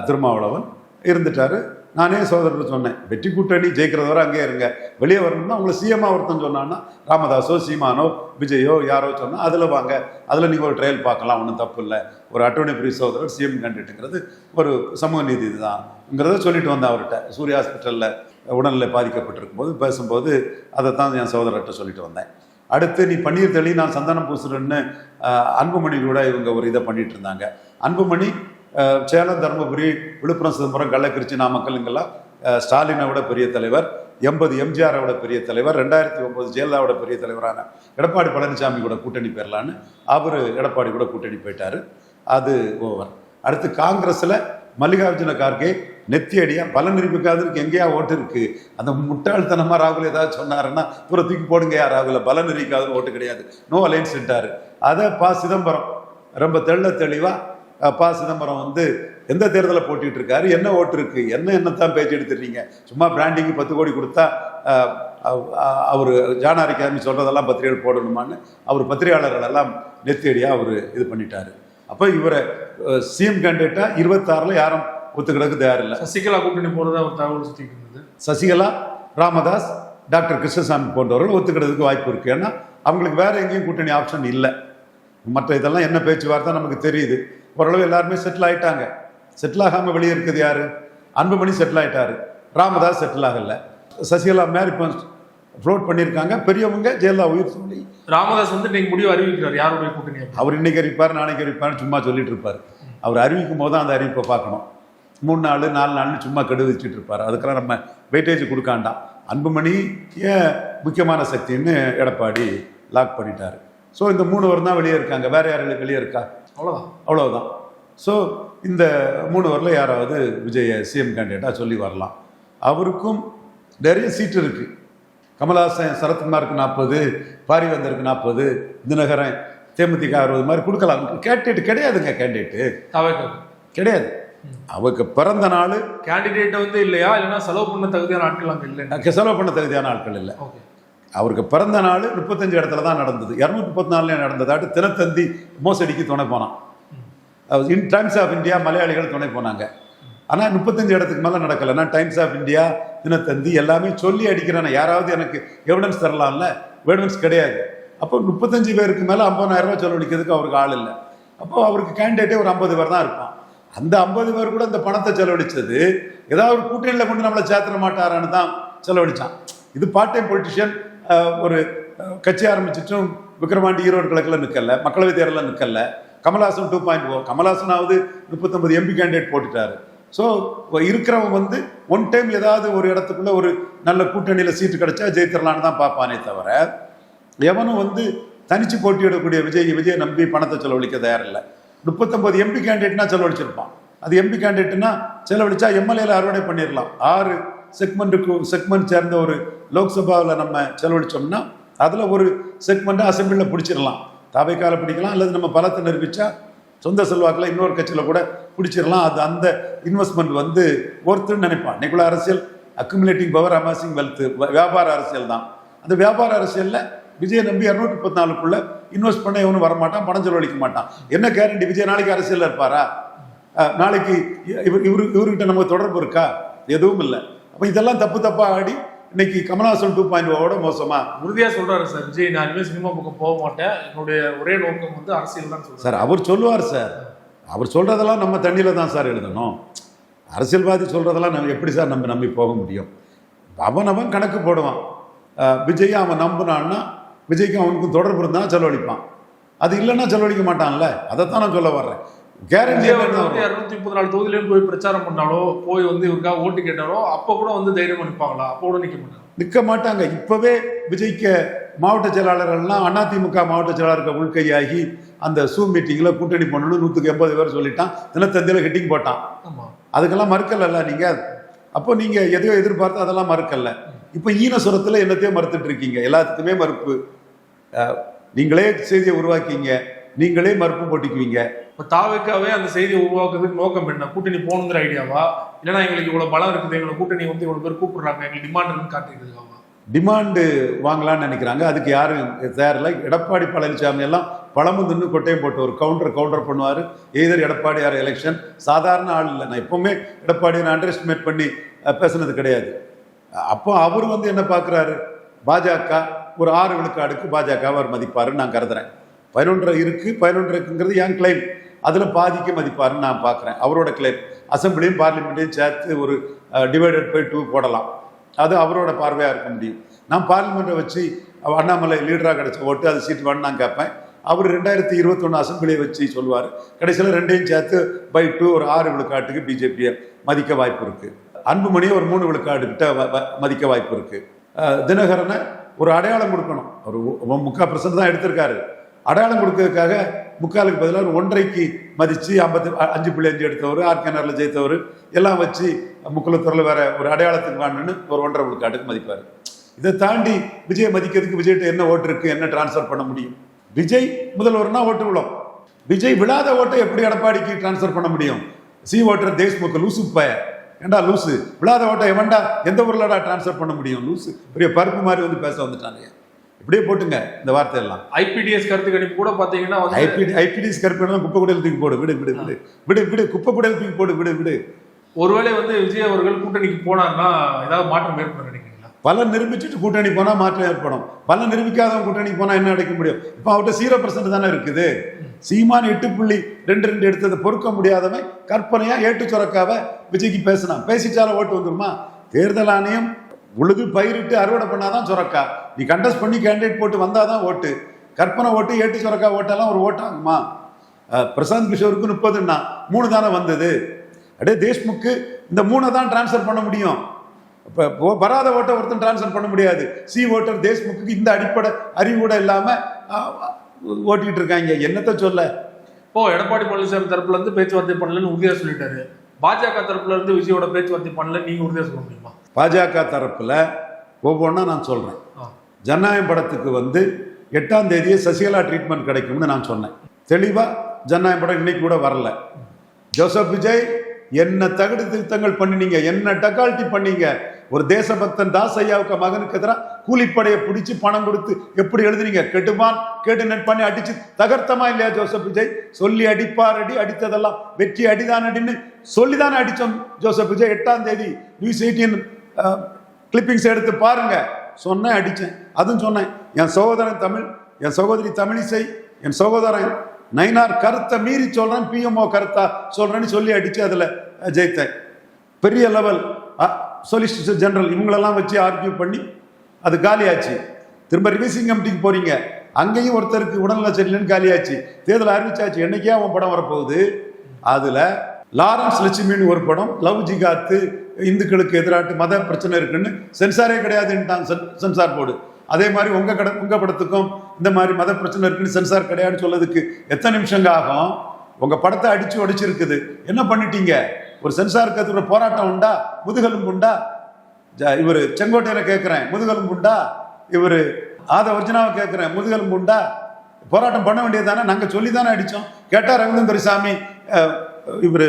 திருமாவளவன் இருந்துட்டாரு. நானே சோதரர் சொன்னேன், வெற்றி கூட்டணி ஜெயிக்கிறத வரை அங்கேயே இருங்க, வெளியே வரணும்னா உங்களை சிஎம்மா ஒருத்தன் சொன்னான்னா ராமதாஸோ சீமானோ விஜயோ யாரோ சொன்னால் அதில் வாங்க, அதில் நீங்கள் ஒரு ட்ரையல் பார்க்கலாம், ஒன்றும் தப்பு இல்லை. ஒரு அட்டோர்னி பிரி சோதரர் சிஎம் கேண்டிடேட்டுங்கிறது ஒரு சமூக நீதி இதுதான்ங்கிறத சொல்லிட்டு வந்தேன் அவர்கிட்ட. சூர்யா ஹாஸ்பிட்டலில் உடல்நிலை பாதிக்கப்பட்டிருக்கும் போது பேசும்போது அதைத்தான் என் சகோதரர்கிட்ட சொல்லிட்டு வந்தேன். அடுத்து நீ பன்னீர் தெளி நான் சந்தனம் பூசுறேன்னு அன்புமணி கூட இவங்க ஒரு இதை பண்ணிட்டு இருந்தாங்க. அன்புமணி சேலம், தருமபுரி, விழுப்புரம், சிதம்பரம், கள்ளக்குறிச்சி, நாமக்கல் இங்கெல்லாம் ஸ்டாலினை விட பெரிய தலைவர், 80 எம்ஜிஆரை விட பெரிய தலைவர், 2009 ஜெயலலிதாவோட பெரிய தலைவரான எடப்பாடி பழனிசாமி கூட கூட்டணி பெறலான்னு அவர் எடப்பாடி கூட கூட்டணி போயிட்டாரு. அது ஓவர். அடுத்து காங்கிரஸில் மல்லிகார்ஜுன கார்கே நெத்தி அடியா பலன் நிரூபிக்காததுக்கு எங்கேயா ஓட்டு இருக்கு. அந்த முட்டாள்தனமா ராகுல் ஏதாவது சொன்னாருன்னா தூக்கி போடுங்கயா, ராகுல பலன் நிரூபிக்காதுன்னு ஓட்டு கிடையாது, நோ அலைன்ஸ்ட்டாரு. அதை சிதம்பரம் ரொம்ப தெளிவா சிதம்பரம் எந்த தேர்தலில் போட்டிட்டு இருக்காரு, என்ன ஓட்டு இருக்கு, என்னத்தான் பேச்சு எடுத்துடுறீங்க, சும்மா பிராண்டிங்கு 10 கோடி கொடுத்தா அவர் ஜானாரிக்காமி சொல்றதெல்லாம் பத்திரிகைகள் போடணுமான்னு அவர் பத்திரிகையாளர்கள் எல்லாம் நெத்தி அடியா அவர் இது பண்ணிட்டாரு. அப்போ இவரை சிஎம் கேண்டிடேட்டா 26 யாரும் ஒத்துக்கிறதுக்கு தயாரில்லை. சசிகலா கூட்டணி போறதா ஒரு தகவல் சுத்திட்டு இருந்தது. சசிகலா, ராமதாஸ், டாக்டர் கிருஷ்ணசாமி போன்றவர்கள் ஒத்துக்கிறதுக்கு வாய்ப்பு இருக்கு. ஏன்னா அவங்களுக்கு வேற எங்கேயும் கூட்டணி ஆப்ஷன் இல்லை. மற்ற இதெல்லாம் என்ன பேச்சுவார்த்தை நமக்கு தெரியுது. ஓரளவு எல்லாருமே செட்டில் ஆயிட்டாங்க. செட்டில் ஆகாம வெளியே இருக்குது யாரு? அன்புமணி செட்டில் ஆயிட்டாரு, ராமதாஸ் செட்டில் ஆகல, சசிகலா மேரி ஃப்ளோட் பண்ணியிருக்காங்க. பெரியவங்க ஜெயலலிதா உயிர் சொல்லி ராமதாஸ் இன்னைக்கு முடிவு அறிவிக்கிறார் யாருடைய கூட்டணி. அவர் இன்னைக்கு அறிவிப்பார், நாளைக்கு அறிவிப்பார், சும்மா சொல்லிட்டு இருப்பார். அவர் அறிவிக்கும் போது தான் அந்த அறிவிப்பை பார்க்கணும். 3 நாள் 4 நாள்னு சும்மா கெடு வச்சுட்டு இருப்பார். அதுக்கெல்லாம் நம்ம வெயிட்டேஜ் கொடுக்காண்டாம். அன்புமணி ஏன் முக்கியமான சக்தின்னு எடப்பாடி லாக் பண்ணிட்டாரு. ஸோ இந்த 3 பேர் தான் வெளியே இருக்காங்க. வேற யாருக்கு வெளியே இருக்கா? அவ்வளோதான். ஸோ இந்த 3 பேரில் யாராவது விஜய சிஎம் கேண்டிடேட்டாக சொல்லி வரலாம். அவருக்கும் நிறைய சீட்டு இருக்குது. கமல்ஹாசன் சரத்குமாருக்கு 40, பாரிவேந்தருக்கு 40, தினகரன் தேமுதிக 60 மாதிரி கொடுக்கலாம். கேண்டிடேட் கிடையாதுங்க. கேண்டிடேட்டு கிடையாது. அவருக்கு பிறந்த நாள் கேண்டிடேட் வந்து இல்லையா, இல்லைன்னா செலவு பண்ண தகுதியான ஆட்கள் அங்கே இல்லை. செலவு பண்ண தகுதியான ஆட்கள் இல்லை. அவருக்கு பிறந்த நாள் 35 இடத்துல தான் நடந்தது. 234 நடந்ததாட்டு தினத்தந்தி மோசடிக்கு துணை போனான். இன் டைம்ஸ் ஆஃப் இந்தியா மலையாளிகள் துணை போனாங்க. ஆனால் 35 இடத்துக்கு மேலே நடக்கலை. நான் டைம்ஸ் ஆஃப் இந்தியா, தினத்தந்தி எல்லாமே சொல்லி அடிக்கிறேன். யாராவது எனக்கு எவிடன்ஸ் தரலாம்ல? எவிடன்ஸ் கிடையாது. அப்போ 35 பேருக்கு மேலே 50,000 ரூபாய் செலவழிக்கிறதுக்கு அவருக்கு ஆள் இல்லை. அப்போ அவருக்கு கேண்டிடேட்டே ஒரு 50 பேர் தான் இருப்பான். அந்த 50 பேர் கூட இந்த பணத்தை செலவழிச்சது ஏதாவது ஒரு கூட்டணியில் கொண்டு நம்மளை சேர்த்துட மாட்டாரான்னு தான் செலவழிச்சான். இது பார்ட் டைம் பொலிட்டிஷியன். ஒரு கட்சி ஆரம்பிச்சிட்டும் விக்ரவாண்டி ஈரோடு கிழக்கில் நிற்கல, மக்களவை தேர்தலில் நிற்கல. கமல்ஹாசன் 2.0 கமல்ஹாசனாவது 39 எம்பி கேண்டிடேட் போட்டுட்டாரு. ஸோ இருக்கிறவங்க வந்து ஒன் டைம் ஏதாவது ஒரு இடத்துக்குள்ள ஒரு நல்ல கூட்டணியில் சீட்டு கிடைச்சா ஜெயித்திரலான்னு தான் பார்ப்பானே தவிர எவனும் வந்து தனிச்சு போட்டியிடக்கூடிய விஜய் நம்பி பணத்தை செலவழிக்க தயாரில்லை. 39 எம்பி கேண்டிடேட்னா செலவழிச்சிருப்பான். அது எம்பி கேண்டிடேட்னா செலவழிச்சா எம்எல்ஏல அறுவடை பண்ணிடலாம். 6 செக்மெண்ட் சேர்ந்த ஒரு லோக்சபாவில் நம்ம செலவழிச்சோம்னா அதில் ஒரு செக்மெண்ட்டை அசம்பிளியில் பிடிச்சிடலாம். தாவைக்கால பிடிக்கலாம், அல்லது நம்ம பலத்தை நிரூபித்தா சொந்த செல்வாக்கில் இன்னொரு கட்சியில் கூட பிடிச்சிடலாம். அது அந்த இன்வெஸ்ட்மெண்ட் வந்து ஒருத்தருன்னு நினைப்பான். இன்னைக்குள்ள அரசியல் அக்குமுலேட்டிங் பவர், அமாசிங் வெல்த், வியாபார அரசியல் தான். அந்த வியாபார அரசியலில் விஜய் நம்பி 234க்குள்ள இன்வெஸ்ட் பண்ண எவனும் வரமாட்டான், பணம் செலவழிக்க மாட்டான். என்ன கேரண்டி விஜய் நாளைக்கு அரசியலில் இருப்பாரா? நாளைக்கு இவர்கிட்ட நமக்கு தொடர்பு இருக்கா? எதுவும் இல்லை. அப்போ இதெல்லாம் தப்பா ஆடி இன்னைக்கு கமல்ஹாசன் 2.0 மோசமா உறுதியா சொல்றாரு சார் விஜய். நான் இனிமேல் சினிமா பக்கம் போக மாட்டேன், என்னுடைய ஒரே நோக்கம் வந்து அரசியல் தான் சொல்றாரு சார். அவர் சொல்லுவார் சார். அவர் சொல்றதெல்லாம் நம்ம தண்ணியில தான் சார் எழுதணும். அரசியல்வாதி சொல்றதெல்லாம் நம்ம எப்படி சார் நம்பி போக முடியும்? அவன் கணக்கு போடுவான். விஜய் அவன் நம்புனான்னா விஜய்க்கு அவனுக்கும் தொடர்பு இருந்தால் செலவழிப்பான். அது இல்லைன்னா செலவழிக்க மாட்டான்ல. அதைத்தான் நான் சொல்ல வர்றேன். கேரண்டி 234 தொகுதியிலும் போய் பிரச்சாரம் பண்ணாலோ, போய் வந்து இவருக்காக ஓட்டு கேட்டாரோ, அப்போ கூட வந்து தைரியமா நிற்பாங்களா? அப்போ கூட நிற்க மாட்டாங்க. இப்பவே விஜய்க்கு மாவட்ட செயலாளர்கள்லாம் அதிமுக மாவட்ட செயலாளர்கள் உள்கையாகி அந்த சூம் மீட்டிங்ல கூட்டணி பண்ணணும் 180 பேர் சொல்லிட்டான். தினத்தந்தியில ஹெட்டிங் போட்டான். அதுக்கெல்லாம் மறுக்கல நீங்க. அப்போ நீங்க எதையோ எதிர்பார்த்து அதெல்லாம் மறுக்கல. இப்போ ஈனசுரத்துல என்னத்தையோ மறுத்துட்டு இருக்கீங்க. எல்லாத்துக்குமே மறுப்பு. நீங்களே செய்தியை உருவாக்கிங்க, நீங்களே மறுப்பு போட்டிக்குவீங்க. இப்போ தாவேக்காவே அந்த செய்தியை உருவாக்குறதுக்கு நோக்கம் என்ன? கூட்டணி போகணுங்கிற ஐடியாவா? இல்லைன்னா எங்களுக்கு இவ்வளவு பலம் இருக்குது, எங்களை கூட்டணி வந்து இவ்வளவு பேர் கூப்பிடுறாங்க, எங்களுக்கு டிமாண்ட் காட்டுறதுக்காவா? டிமாண்டு வாங்கலான்னு நினைக்கிறாங்க. அதுக்கு யாரும் தயாரில்லை. எடப்பாடி பழனிசாமி எல்லாம் பழமும் தின்னு கொட்டையும் போட்டு ஒரு கவுண்டர் பண்ணுவார். எய்தர் எடப்பாடி யார் எலெக்ஷன். சாதாரண ஆள் இல்லை. நான் எப்பவுமே எடப்பாடியை நான் அண்டர் எஸ்டிமேட் பண்ணி பேசுனது கிடையாது. அப்போ அவர் வந்து என்ன பார்க்குறாரு? பாஜக ஒரு 6 விழுக்காடுக்கு பாஜக அவர் மதிப்பாருன்னு நான் கருதுறேன். 11 இருக்கு, 11 இருக்குங்கிறது என் கிளைம். அதில் பாதிக்க மதிப்பாருன்னு நான் பார்க்குறேன். அவரோட கிளைம். அசம்பிளியும் பார்லிமெண்ட்டையும் சேர்த்து ஒரு டிவைடட் பை 2 போடலாம். அது அவரோட பார்வையாக இருக்க முடியும். நான் பார்லிமெண்ட்டை வச்சு அண்ணாமலை லீடராக கிடைச்ச ஓட்டு அது சீட் வேணும்னு நான் கேட்பேன். அவர் 2021 அசம்பிளியை வச்சு சொல்லுவார். கடைசியில் 2ஐயும் சேர்த்து பை 2 ஒரு 6 விழுக்காட்டுக்கு பிஜேபியை மதிக்க வாய்ப்பு இருக்கு. அன்புமணியை ஒரு 3 விழுக்காடு கிட்ட மதிக்க வாய்ப்பு இருக்கு. தினகரனை ஒரு அடையாளம் கொடுக்கணும். ஒரு 3/4% தான் எடுத்திருக்காரு. அடையாளம் கொடுக்கறதுக்காக 3/4க்கு பதிலாக 1.5க்கு மதிச்சு 55.5 எடுத்தவர், ஆர்கேனரில் ஜெயித்தவர் எல்லாம் வச்சு முக்குளத்தூரில் வேற ஒரு அடையாளத்துக்கு வாங்கணுன்னு ஒரு 1.5 விழுக்காட்டுக்கு மதிப்பார். இதை தாண்டி விஜய் மதிக்கிறதுக்கு விஜய்கிட்ட என்ன ஓட்டு இருக்கு, என்ன டிரான்ஸ்ஃபர் பண்ண முடியும்? விஜய் முதல்வர்னா ஓட்டு விழும். விஜய் விழாத ஓட்டை எப்படி எடப்பாடிக்கு டிரான்ஸ்ஃபர் பண்ண முடியும்? ஓட்டர் தேஷ்முக லூசு பய ஏண்டா லூசு. விழாத ஓட்டை எவன்டா எந்த ஊர்லடா டிரான்ஸ்ஃபர் பண்ண முடியும்? லூசு பெரிய பருப்பு மாதிரி வந்து பேச வந்துட்டாங்க. இப்படியே போட்டுங்க இந்த வார்த்தையெல்லாம். ஐபிடிஎஸ் கருத்து கணிப்பு கூட பாத்தீங்கன்னா ஐபிடிஎஸ் கருப்பு குப்பை குடையில் தூக்கி போடு. விடு விடு விடு விடு விடு குப்பை குடையில் தூக்கி போடு. விடு விடு. ஒருவேளை வந்து விஜய் அவர்கள் கூட்டணிக்கு போனார்னா ஏதாவது மாற்றம் ஏற்படும் நினைக்கிறீங்களா? பல நிரூபிச்சுட்டு கூட்டணி போனா மாற்றம் ஏற்படும். பல நிரூபிக்காதவங்க கூட்டணிக்கு போனா என்ன அடைக்க முடியும்? இப்போ அவர்கிட்ட 0% தானே இருக்குது. சீமான் 8.22 எடுத்ததை பொறுக்க முடியாதவன் கற்பனையா ஏட்டு சுரக்காவை விஜய்க்கு பேசிட்டால ஓட்டு வந்துருமா? தேர்தல் ஆணையம் உழுது பயிரிட்டு அறுவடை பண்ணாதான் சுரக்கா. நீ கண்டஸ்ட் பண்ணி கேண்டிடேட் போட்டு வந்தாதான் ஓட்டு. கற்பனை ஓட்டு, ஏட்டு சுரக்கா ஓட்டெல்லாம் ஒரு ஓட்டாகுமா? பிரசாந்த் கிஷோருக்கு 30ன்னா 3 தானே வந்தது. அப்படியே தேஷ்முக்கு இந்த 3 தான் டிரான்ஸ்ஃபர் பண்ண முடியும். இப்போ வராத ஓட்டை ஒருத்தன் டிரான்ஸ்ஃபர் பண்ண முடியாது. சி ஓட்டர் தேஷ்முக்கு இந்த அடிப்படை அறிவு கூட இல்லாம ஓட்டிட்டு இருக்காங்க. என்னத்த சொல்ல. இப்போ எடப்பாடி பழனிசாமி தரப்புல இருந்து பேச்சுவார்த்தை பண்ணலன்னு உறுதியா சொல்லிட்டாரு. பாஜக தரப்புல இருந்து விஜயோட பேச்சுவார்த்தை பண்ணல நீங்க உறுதியா சொல்ல முடியுமா? பாஜக தரப்புல ஒவ்வொன்றா நான் சொல்றேன். ஜனநாயகம் படத்துக்கு 8ஆம் தேதியே சசிகலா ட்ரீட்மெண்ட் கிடைக்கும்னு நான் சொன்னேன். தெளிவா ஜனநாயகம் படம் இன்னைக்கு கூட வரல. ஜோசப் விஜய் என்ன தகுடு திருத்தங்கள் பண்ணினீங்க, என்ன டக்கால்ட்டி பண்ணீங்க. ஒரு தேசபக்தன் தாசையாவுக்கு மகனுக்கு எதிராக கூலிப்படையை பிடிச்சி பணம் கொடுத்து எப்படி எழுதுனீங்க. கெடுமான் கேட்டு நெட் பண்ணி அடிச்சு தகர்த்தமா இல்லையா ஜோசப் விஜய்? சொல்லி அடிப்பார் அடி, அடித்ததெல்லாம் வெற்றி அடிதான் அடின்னு சொல்லிதானே அடிச்சோம் ஜோசப் விஜய். 8ஆம் தேதி நியூஸ் 18 கிளிப்பிங்ஸ் எடுத்து பாருங்க. சொன்னேன், அடிச்சேன். அதுவும் சொன்னேன். என் சகோதரன் தமிழ், என் சகோதரி தமிழிசை, என் சகோதரன் நயினார் கருத்தை மீறி சொல்றேன், பிஎம்ஓ கருத்தா சொல்றேன்னு சொல்லி அடிச்சு அதுல ஜெயித்தேன். பெரிய லெவல் சொலிசிட்டர் ஜெனரல் இவங்களெல்லாம் வச்சு ஆர்கியூ பண்ணி அது காலியாச்சு. திரும்ப ரிவைசிங் கமிட்டிக்கு போறீங்க, அங்கேயும் ஒருத்தருக்கு உடல்நல சரியில்லைன்னு காலியாச்சு. தேர்தல் அறிவிச்சாச்சு. என்னைக்கே அவன் படம் வரப்போகுது. அதுல லாரன்ஸ் லட்சுமின்னு ஒரு படம், லவ் ஜிகாத்து, இந்துக்களுக்கு எதிராட்டு மத பிரச்சனை இருக்குன்னு சென்சாரே கிடையாதுன்ட்டாங்க சென்சார் போர்டு. அதே மாதிரி உங்க படத்துக்கும் இந்த மாதிரி மத பிரச்சனை இருக்குன்னு சென்சார் கிடையாதுன்னு சொல்லதுக்கு எத்தனை நிமிஷங்க ஆகும்? உங்க படத்தை அடிச்சு உடைச்சிருக்குது. என்ன பண்ணிட்டீங்க? ஒரு சென்சாருக்கு அது ஒரு போராட்டம் உண்டா? முதுகெலும்பு உண்டா? இவர் செங்கோட்டையில கேட்கிறேன், முதுகெலும்பு உண்டா? இவர் ஆதவர்ஜனாவை கேட்கிறேன், முதுகெலும்பு உண்டா? போராட்டம் பண்ண வேண்டியது தானே. நாங்க சொல்லி தானே அடிச்சோம். கேட்டா ரவீந்திர சாமி இவர்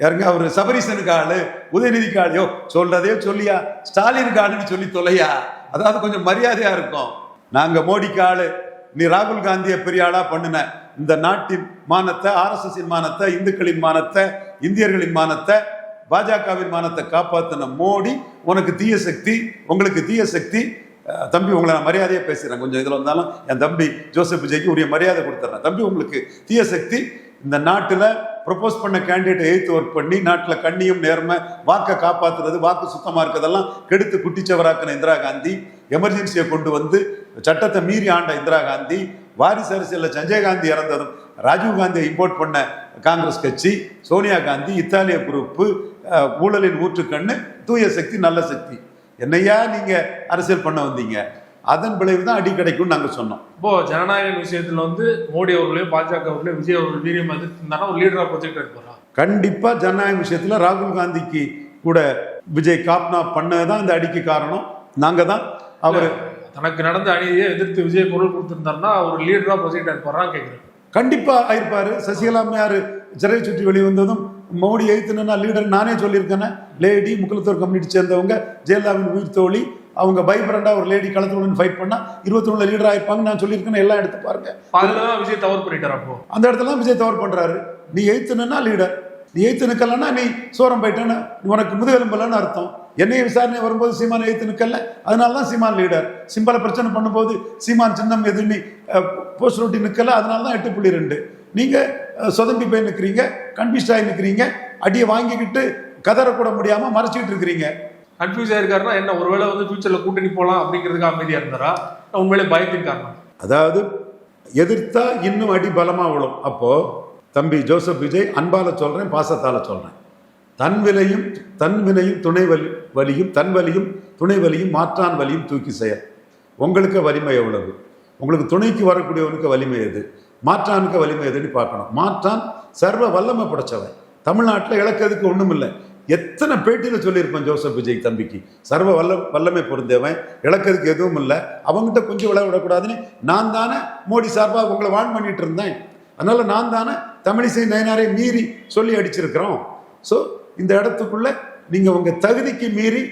யாருங்க, அவர் சபரீசனுக்கு ஆளு, உதயநிதிக்கு ஆளையோ சொல்றதே சொல்லியா ஸ்டாலினுக்கு ஆளுன்னு சொல்லி தொலையா. அதாவது கொஞ்சம் மரியாதையா இருக்கும். நாங்க மோடிக்கு ஆளு, நீ ராகுல் காந்தியை பெரிய ஆளா பண்ணுன. இந்த நாட்டின் மானத்தை, RSS மானத்தை, இந்துக்களின் மானத்தை, இந்தியர்களின் மானத்தை, பாஜகவின் மானத்தை காப்பாத்தின மோடி உனக்கு தீய சக்தி, உங்களுக்கு தீய சக்தி. தம்பி உங்களை நான் மரியாதையா பேசுறேன். கொஞ்சம் இதுல வந்தாலும் என் தம்பி ஜோசப் விஜய்க்கு உரிய மரியாதை கொடுத்துறேன். தம்பி உங்களுக்கு தீய சக்தி. இந்த நாட்டுல ப்ரொபோஸ் பண்ண கேண்டிடேட்டை எய்த்து ஒர்க் பண்ணி நாட்டுல கண்ணியும் நேர்மை, வாக்கை காப்பாத்துறது, வாக்கு சுத்தமா இருக்கிறதெல்லாம் கெடுத்து குட்டிச்சவராக்கின இந்திரா காந்தி, எமர்ஜென்சியை கொண்டு வந்து சட்டத்தை மீறி ஆண்ட இந்திரா காந்தி, வாரிசு அரசியலில் சஞ்சய் காந்தி இறந்ததும் ராஜீவ் காந்தியை இம்போர்ட் பண்ண காங்கிரஸ் கட்சி, சோனியா காந்தி, இத்தாலிய குரூப்பு, ஊழலின் ஊற்றுக்கண்ணு, தூய சக்தி, நல்ல சக்தி. என்னையா நீங்க அரசியல் பண்ண வந்தீங்க? அதன் விளைவு தான் அடி கிடைக்கும் நாங்க சொன்னோம். இப்போ ஜனநாயக விஷயத்துல மோடி அவர்களையும் பாஜக அவர்களையும் விஜய் அவர்கள் வீரியம் எதிர்த்து ஒரு லீடரா ப்ரொஜெக்ட் எடுப்பாரா? கண்டிப்பா ஜனநாயக விஷயத்துல ராகுல் காந்திக்கு கூட விஜய் காப்னா பண்ணதான் இந்த அடிக்கு காரணம். நாங்க தான் அவர் தனக்கு நடந்த அணியை எதிர்த்து விஜய் குரல் கொடுத்திருந்தாருன்னா ஒரு லீடரா ப்ரொஜெக்ட் எடுப்பாரா கேட்கிறேன். கண்டிப்பா ஆயிருப்பாரு. சசிகலா அம்மையார் சிறையை சுற்றி வெளிவந்ததும் மோடி எய்த்துனா லீடர் நானே சொல்லியிருக்கேன். லேடி முக்குலத்தோர் கம்யூனிட்டி சேர்ந்தவங்க, ஜெயலலிதாவின் உயிர் தோழி, அவங்க பைப்ரண்டா ஒரு லேடி களத்துடன் ஃபைட் பண்ணா 21 லீடர் ஆயிருப்பாங்க நான் சொல்லியிருக்கேன். எல்லாம் எடுத்து பாருங்க. அதுலதான் விஜய் தவறு பண்ணிட்டார். அப்போ அந்த இடத்துல விஜய் தவறு பண்றாரு. நீ எய்த்துனா லீடர், நீ எய்த்து நிக்கலன்னா நீ சோரம் போயிட்டேன்னு உனக்கு முதுகெலும்பலன்னு அர்த்தம். என்னைய விசாரணை வரும்போது சீமான் எய்த்து நிக்கல, அதனாலதான் சீமான் லீடர். சிம்பல பிரச்சனை பண்ணும்போது சீமான் சின்னம் எதுன்னு போஸ்ட் ரொட்டி நிக்கல, அதனாலதான் 8.2. நீங்க சொதம்பி போய் நிக்கிறீங்க, கன்ஃபியூஸ்ட் ஆகி நிக்கிறீங்க, அடியை வாங்கிக்கிட்டு கதறக்கூட முடியாம மறைச்சிட்டு இருக்கிறீங்க. கன்ஃபியூஸ் ஆயிருக்காருன்னா என்ன, ஒருவேளை ஃபியூச்சர்ல கூட்டணி போலாம் அப்படிங்கிறதுக்கு அமைதியா இருந்தாரா, உண்மையிலே பயத்தின் காரணம்? அதாவது எதிர்த்தா இன்னும் அடி பலமா விழும். அப்போ தம்பி ஜோசப் விஜய் அன்பால சொல்றேன், பாசத்தால சொல்றேன், தன் வினையும் துணை வலியும், தன் வலியும் துணை வலியும் மாற்றான் வலியும் தூக்கி செயல். உங்களுக்கு வலிமை எவ்வளவு? உங்களுக்கு துணைக்கு வரக்கூடியவனுக்கு வலிமை எது, மாற்றானுக்கு வலிமை எதுன்னு பார்க்கணும். மாற்றான் சர்வ வல்லமை படைச்சவன். தமிழ்நாட்டில் இழக்கிறதுக்கு ஒண்ணும் இல்லை. எத்தனை பேட்டியில சொல்லியிருப்பேன் ஜோசப் விஜய் தம்பிக்கு. சர்வ வல்லமை பொருந்தவன், இழக்கிறதுக்கு எதுவும் இல்லை, அவங்ககிட்ட கொஞ்சம் விடக்கூடாதுன்னு நான் தானே மோடி சார்பாக உங்களை வான் பண்ணிட்டு இருந்தேன். அதனால நான் தானே தமிழிசை நயனாரை மீறி சொல்லி அடிச்சிருக்கிறோம். ஸோ இந்த இடத்துக்குள்ள நீங்க உங்க தகுதிக்கு மீறி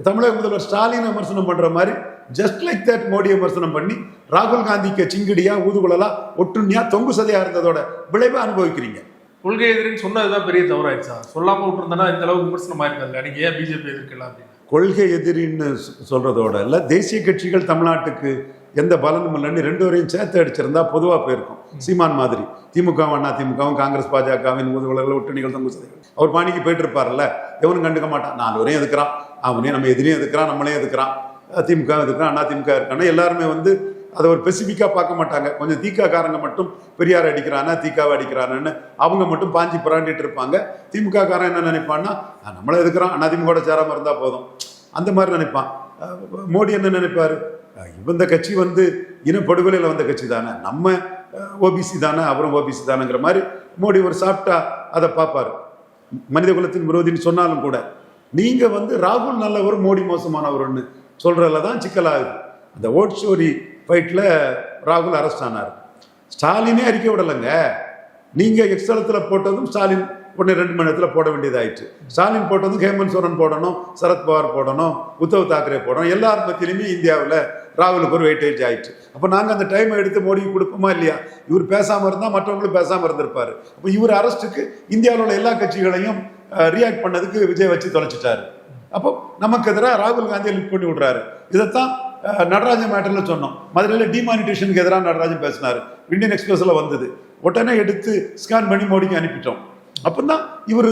தமிழக முதல்வர் ஸ்டாலின் விமர்சனம் பண்ற மாதிரி ஜஸ்ட் லைக் தட் மோடி விமர்சனம் பண்ணி ராகுல் காந்திக்கு சிங்கிடியா, ஊதுகுழலா, ஒட்டுண்ணியா, தொங்கு சதையா இருந்ததோட விளைவை அனுபவிக்கிறீங்க. கொள்கை எதிரின்னு சொன்னதுதான் பெரிய தவறாயிடுச்சா? சொல்லாம விட்டுருந்தா இந்த அளவுக்கு விமர்சனம் ஆயிருக்காது. நீங்க ஏன் பிஜேபி எதிர்க்கலாம் அப்படின்னு? கொள்கை எதிரின்னு சொல்றதோட இல்ல, தேசிய கட்சிகள் தமிழ்நாட்டுக்கு எந்த பலனும் இல்லைன்னு 2 வரையும் சேர்த்து அடிச்சிருந்தா பொதுவா போயிருக்கும். சீமான் மாதிரி திமுகவும் அண்ணா திமுகவும் காங்கிரஸ் பாஜகவின் ஊதுகுழல், ஒட்டுணிகள், தொங்கு சதைகள் அவர் பாணிக்கு போயிட்டு இருப்பார்ல, எவனும் கண்டுக்க மாட்டான். 4 வரையும் எதுக்குறான், அவனையும் நம்ம எதிரியும் எதுக்குறான், நம்மளையும் எதுக்குறான், திமுக எதுக்குறான், அண்ணா திமுக இருக்கான எல்லாருமே அதை ஒரு ஸ்பெசிஃபிக்காக பார்க்க மாட்டாங்க. கொஞ்சம் தீக்காக்காரங்க மட்டும் பெரியார் அடிக்கிறானா தீக்காவை அடிக்கிறானு அவங்க மட்டும் பாஞ்சி பிராண்டிட்டு இருப்பாங்க. திமுக காரன் என்ன நினைப்பான்னா, நம்மள எதுக்குறான், அதிமுக சேராம இருந்தா போதும், அந்த மாதிரி நினைப்பான். மோடி என்ன நினைப்பாரு, இந்த கட்சி வந்து இனப்படுகொலையில் வந்த கட்சி தானே, நம்ம ஓபிசி தானே, அப்புறம் ஓபிசி தானேங்கிற மாதிரி மோடி ஒரு சாப்பிட்டா அதை பார்ப்பாரு. மனித குலத்தின் விரோதின்னு சொன்னாலும் கூட நீங்க வந்து ராகுல் நல்லவர் மோடி மோசமானவர்னு சொல்றதுல தான் சிக்கலாகுது. அந்த ஓட் ஸ்டோரி ஃபைட்ல ராகுல் அரெஸ்ட் ஆனார். ஸ்டாலினே அறிக்கை விடலைங்க. நீங்க எக்ஸ்தலத்தில் போட்டதும் ஸ்டாலின் உடனே 2 மணி நேரத்தில் போட வேண்டியதாயிடுச்சு. ஸ்டாலின் போட்டதும் ஹேமந்த் சோரன் போடணும், சரத்பவார் போடணும், உத்தவ் தாக்கரே போடணும். எல்லார் மத்தியிலுமே இந்தியாவில் ராகுலுக்கு ஒரு வெயிட்டேஜ் ஆயிடுச்சு. அப்போ நாங்கள் அந்த டைமை எடுத்து மோடிக்கு கொடுப்போமா இல்லையா? இவர் பேசாமல் இருந்தால் மற்றவங்களும் பேசாமல் இருந்திருப்பாரு. அப்போ இவர் அரெஸ்ட்டுக்கு இந்தியாவில் உள்ள எல்லா கட்சிகளையும் ரியாக்ட் பண்ணதுக்கு விஜய் வச்சு தொலைச்சிட்டாரு. அப்போ நமக்கு எதிராக ராகுல் காந்தியை லிஃப்ட் பண்ணி விட்றாரு. இதைத்தான் நடராஜன் மேட்டர்ல சொன்னோம். மதுரையில் டிமானிட்டேஷனுக்கு எதிராக நடராஜன் பேசினார். இந்தியன் எக்ஸ்பிரஸ்ல வந்தது. உடனே எடுத்து ஸ்கேன் பண்ணி மோடிக்கு அனுப்பிட்டோம். அப்பதான் இவர்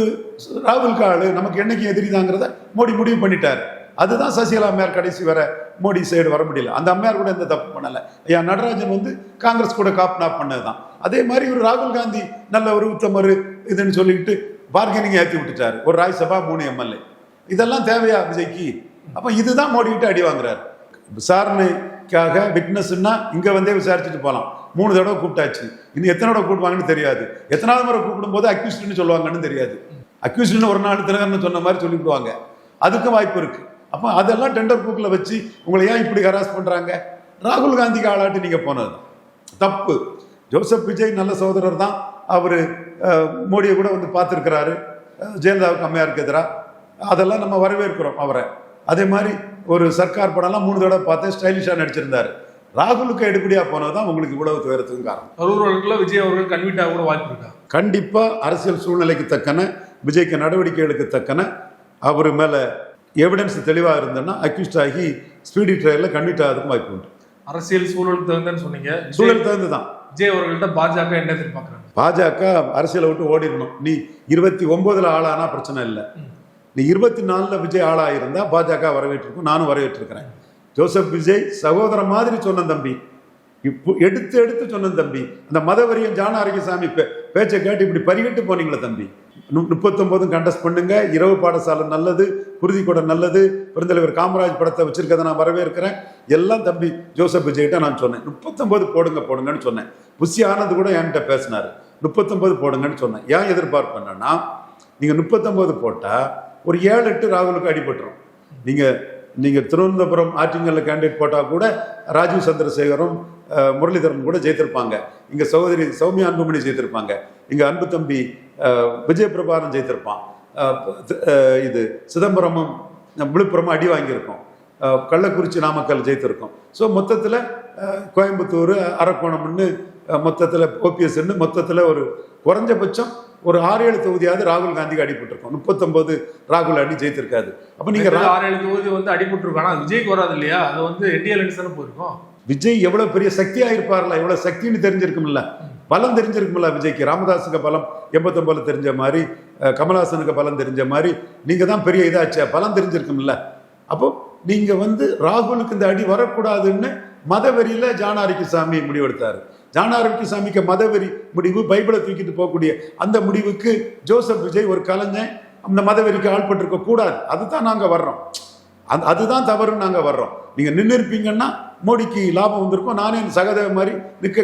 ராகுல் காடு நமக்கு என்னைக்கு எதிரிதாங்கிறத மோடி முடிவு பண்ணிட்டார். அதுதான் சசிகலா அம்மையார் கடைசி வர மோடி சைடு வர முடியல. அந்த அம்மையார் கூட எந்த தப்பு பண்ணலை. ஐயா நடராஜன் வந்து காங்கிரஸ் கூட காப்னா பண்ணதுதான். அதே மாதிரி இவர் ராகுல் காந்தி நல்ல ஒரு உத்தமர் இதுன்னு சொல்லிட்டு பார்கெனிங் ஏற்றி விட்டுட்டாரு. ஒரு ராஜ்யசபா 3 எம்எல்ஏ. இதெல்லாம் தேவையா விஜய்க்கு? அப்ப இதுதான் மோடி கிட்ட அடி வாங்குறாரு. விசாரணைக்காக விட்னஸ்ன்னா இங்க வந்தே விசாரிச்சுட்டு போகலாம். 3 தடவை கூப்பிட்டாச்சு. இன்னும் எத்தனை தடவை கூப்பிடுவாங்கன்னு தெரியாது. எத்தனாவது முறை கூப்பிடும் போது அக்யூஸ்ட்னு சொல்லுவாங்கன்னு தெரியாது. அக்யூஸ்ட்னு ஒரு நாள் தினகரன் சொன்ன மாதிரி சொல்லிவிடுவாங்க. அதுக்கும் வாய்ப்பு இருக்கு. அப்போ அதெல்லாம் டெண்டர் புக்கில் வச்சு உங்களை ஏன் இப்படி ஹராஸ் பண்றாங்க? ராகுல் காந்திக்கு ஆளாட்டு நீங்க போனது தப்பு. ஜோசப் விஜய் நல்ல சகோதரர் தான். அவரு மோடியை கூட வந்து பார்த்துருக்கிறாரு. ஜெயலலிதாவுக்கு அம்மையாருக்கு எதிராக அதெல்லாம் நம்ம வரவேற்கிறோம் அவரை. அதே மாதிரி ஒரு சர்க்கார் படம்லாம் 3 தடவை பார்த்து ஸ்டைலிஷாக நடிச்சிருந்தாரு. ராகுலுக்கு எடுப்படியா போனதுதான் உங்களுக்கு இவ்வளவு துயரத்துக்கு காரணம். கரூர் விஜய் அவர்கள் கன்வீட் ஆக கூட வாய்ப்பு இருக்கா? கண்டிப்பா அரசியல் சூழ்நிலைக்கு தக்கன, விஜய்க்கு நடவடிக்கைகளுக்கு தக்கன, அவர் மேல எவிடன்ஸ் தெளிவா இருந்ததுன்னா அக்யூஸ்ட் ஆகி ஸ்பீடி ட்ரையல்ல கன்வீட் ஆகிறதுக்கு வாய்ப்பு உண்டு. அரசியல் சூழல் தகுந்தன்னு சொன்னீங்க. சூழல் தகுந்துதான் விஜய் அவர்கள்ட்ட பாஜக என்ன எதிர்பார்க்கறாங்க? பாஜக அரசியலை விட்டு ஓடிடணும். நீ 29 ஆளானா பிரச்சனை இல்லை. நீ 24 விஜய் ஆளாயிருந்தா பாஜக வரவேற்றிருக்கும். நானும் வரவேற்றிருக்கிறேன். ஜோசப் விஜய் சகோதர மாதிரி சொன்ன தம்பி, இப்போ எடுத்து சொன்ன தம்பி. அந்த மதவரியம் ஜான ஆரோக்கியசாமி பேச்சை கேட்டு இப்படி பறிகட்டு போனீங்களே தம்பி. 39 கண்டஸ்ட் பண்ணுங்க. இரவு பாடசாலை நல்லது, குருதி கூட நல்லது, பெருந்தலைவர் காமராஜ் படத்தை வச்சிருக்கதை நான் வரவேற்கிறேன். எல்லாம் தம்பி ஜோசப் விஜய்கிட்ட நான் சொன்னேன். 39 போடுங்கன்னு சொன்னேன். புஷி ஆனந்த் கூட என்கிட்ட பேசினாரு. 39 போடுங்கன்னு சொன்னேன். ஏன் எதிர்பார்ப்பு என்னன்னா, நீங்க 39 போட்டா ஒரு 7-8 ராகுலுக்கு அடிபட்டுரும். நீங்க திருவனந்தபுரம் ஆற்றிங்கல்ல கேண்டிடேட் போட்டா கூட ராஜீவ் சந்திரசேகரும் முரளிதரன் கூட ஜெயித்திருப்பாங்க. இங்க சகோதரி சௌமியா அன்புமணி ஜெயித்திருப்பாங்க. இங்க அன்பு தம்பி விஜய பிரபாரன் ஜெயித்திருப்பான். இது சிதம்பரமும் விழுப்புரமும் அடி வாங்கியிருக்கோம். கள்ளக்குறிச்சி நாமக்கல் ஜெயித்திருக்கோம். ஸோ மொத்தத்தில் கோயம்புத்தூர் அரக்கோணம்னு மொத்தத்தில் ஓபிஎஸ்ன்னு மொத்தத்தில் ஒரு குறைஞ்சபட்சம் ஒரு 6-7 தொகுதியாவது ராகுல் காந்திக்கு அடிபட்டிருக்கோம். 39 ராகுல் அடி ஜெயித்திருக்காது. அப்ப நீங்க 6-7 தொகுதி வந்து அடிபட்டிருக்கோம். ஆனா விஜய்க்கு வராது இல்லையா? அது வந்து என்டிஎல் தானே போயிருக்கோம். விஜய் எவ்வளவு பெரிய சக்தியா இருப்பார்ல, எவ்வளவு சக்தின்னு தெரிஞ்சிருக்கும்ல, பலம் தெரிஞ்சிருக்கும்ல விஜய்க்கு. ராமதாஸுக்கு பலம் 89 தெரிஞ்ச மாதிரி, கமல்ஹாசனுக்கு பலம் தெரிஞ்ச மாதிரி நீங்க தான் பெரிய இதாச்ச பலம் தெரிஞ்சிருக்கும்ல. அப்போ நீங்க வந்து ராகுலுக்கு இந்த அடி வரக்கூடாதுன்னு மதவெறியில ஜான ஆரோக்கியசாமி முடிவெடுத்தாரு. ஜான ஆரோக்கியசாமிக்கு மதவெறி முடிவு, பைபிளை தூக்கிட்டு போகக்கூடிய அந்த முடிவுக்கு ஜோசப் விஜய் ஒரு கலைஞன் அந்த மதவெறிக்கு ஆள்பட்டிருக்க கூடாது. அதுதான் நாங்க வர்றோம். அதுதான் தவறுன்னு நாங்க வர்றோம். நீங்க நின்று இருப்பீங்கன்னா மோடிக்கு லாபம் வந்திருக்கும். நானே சகதேவ மாதிரி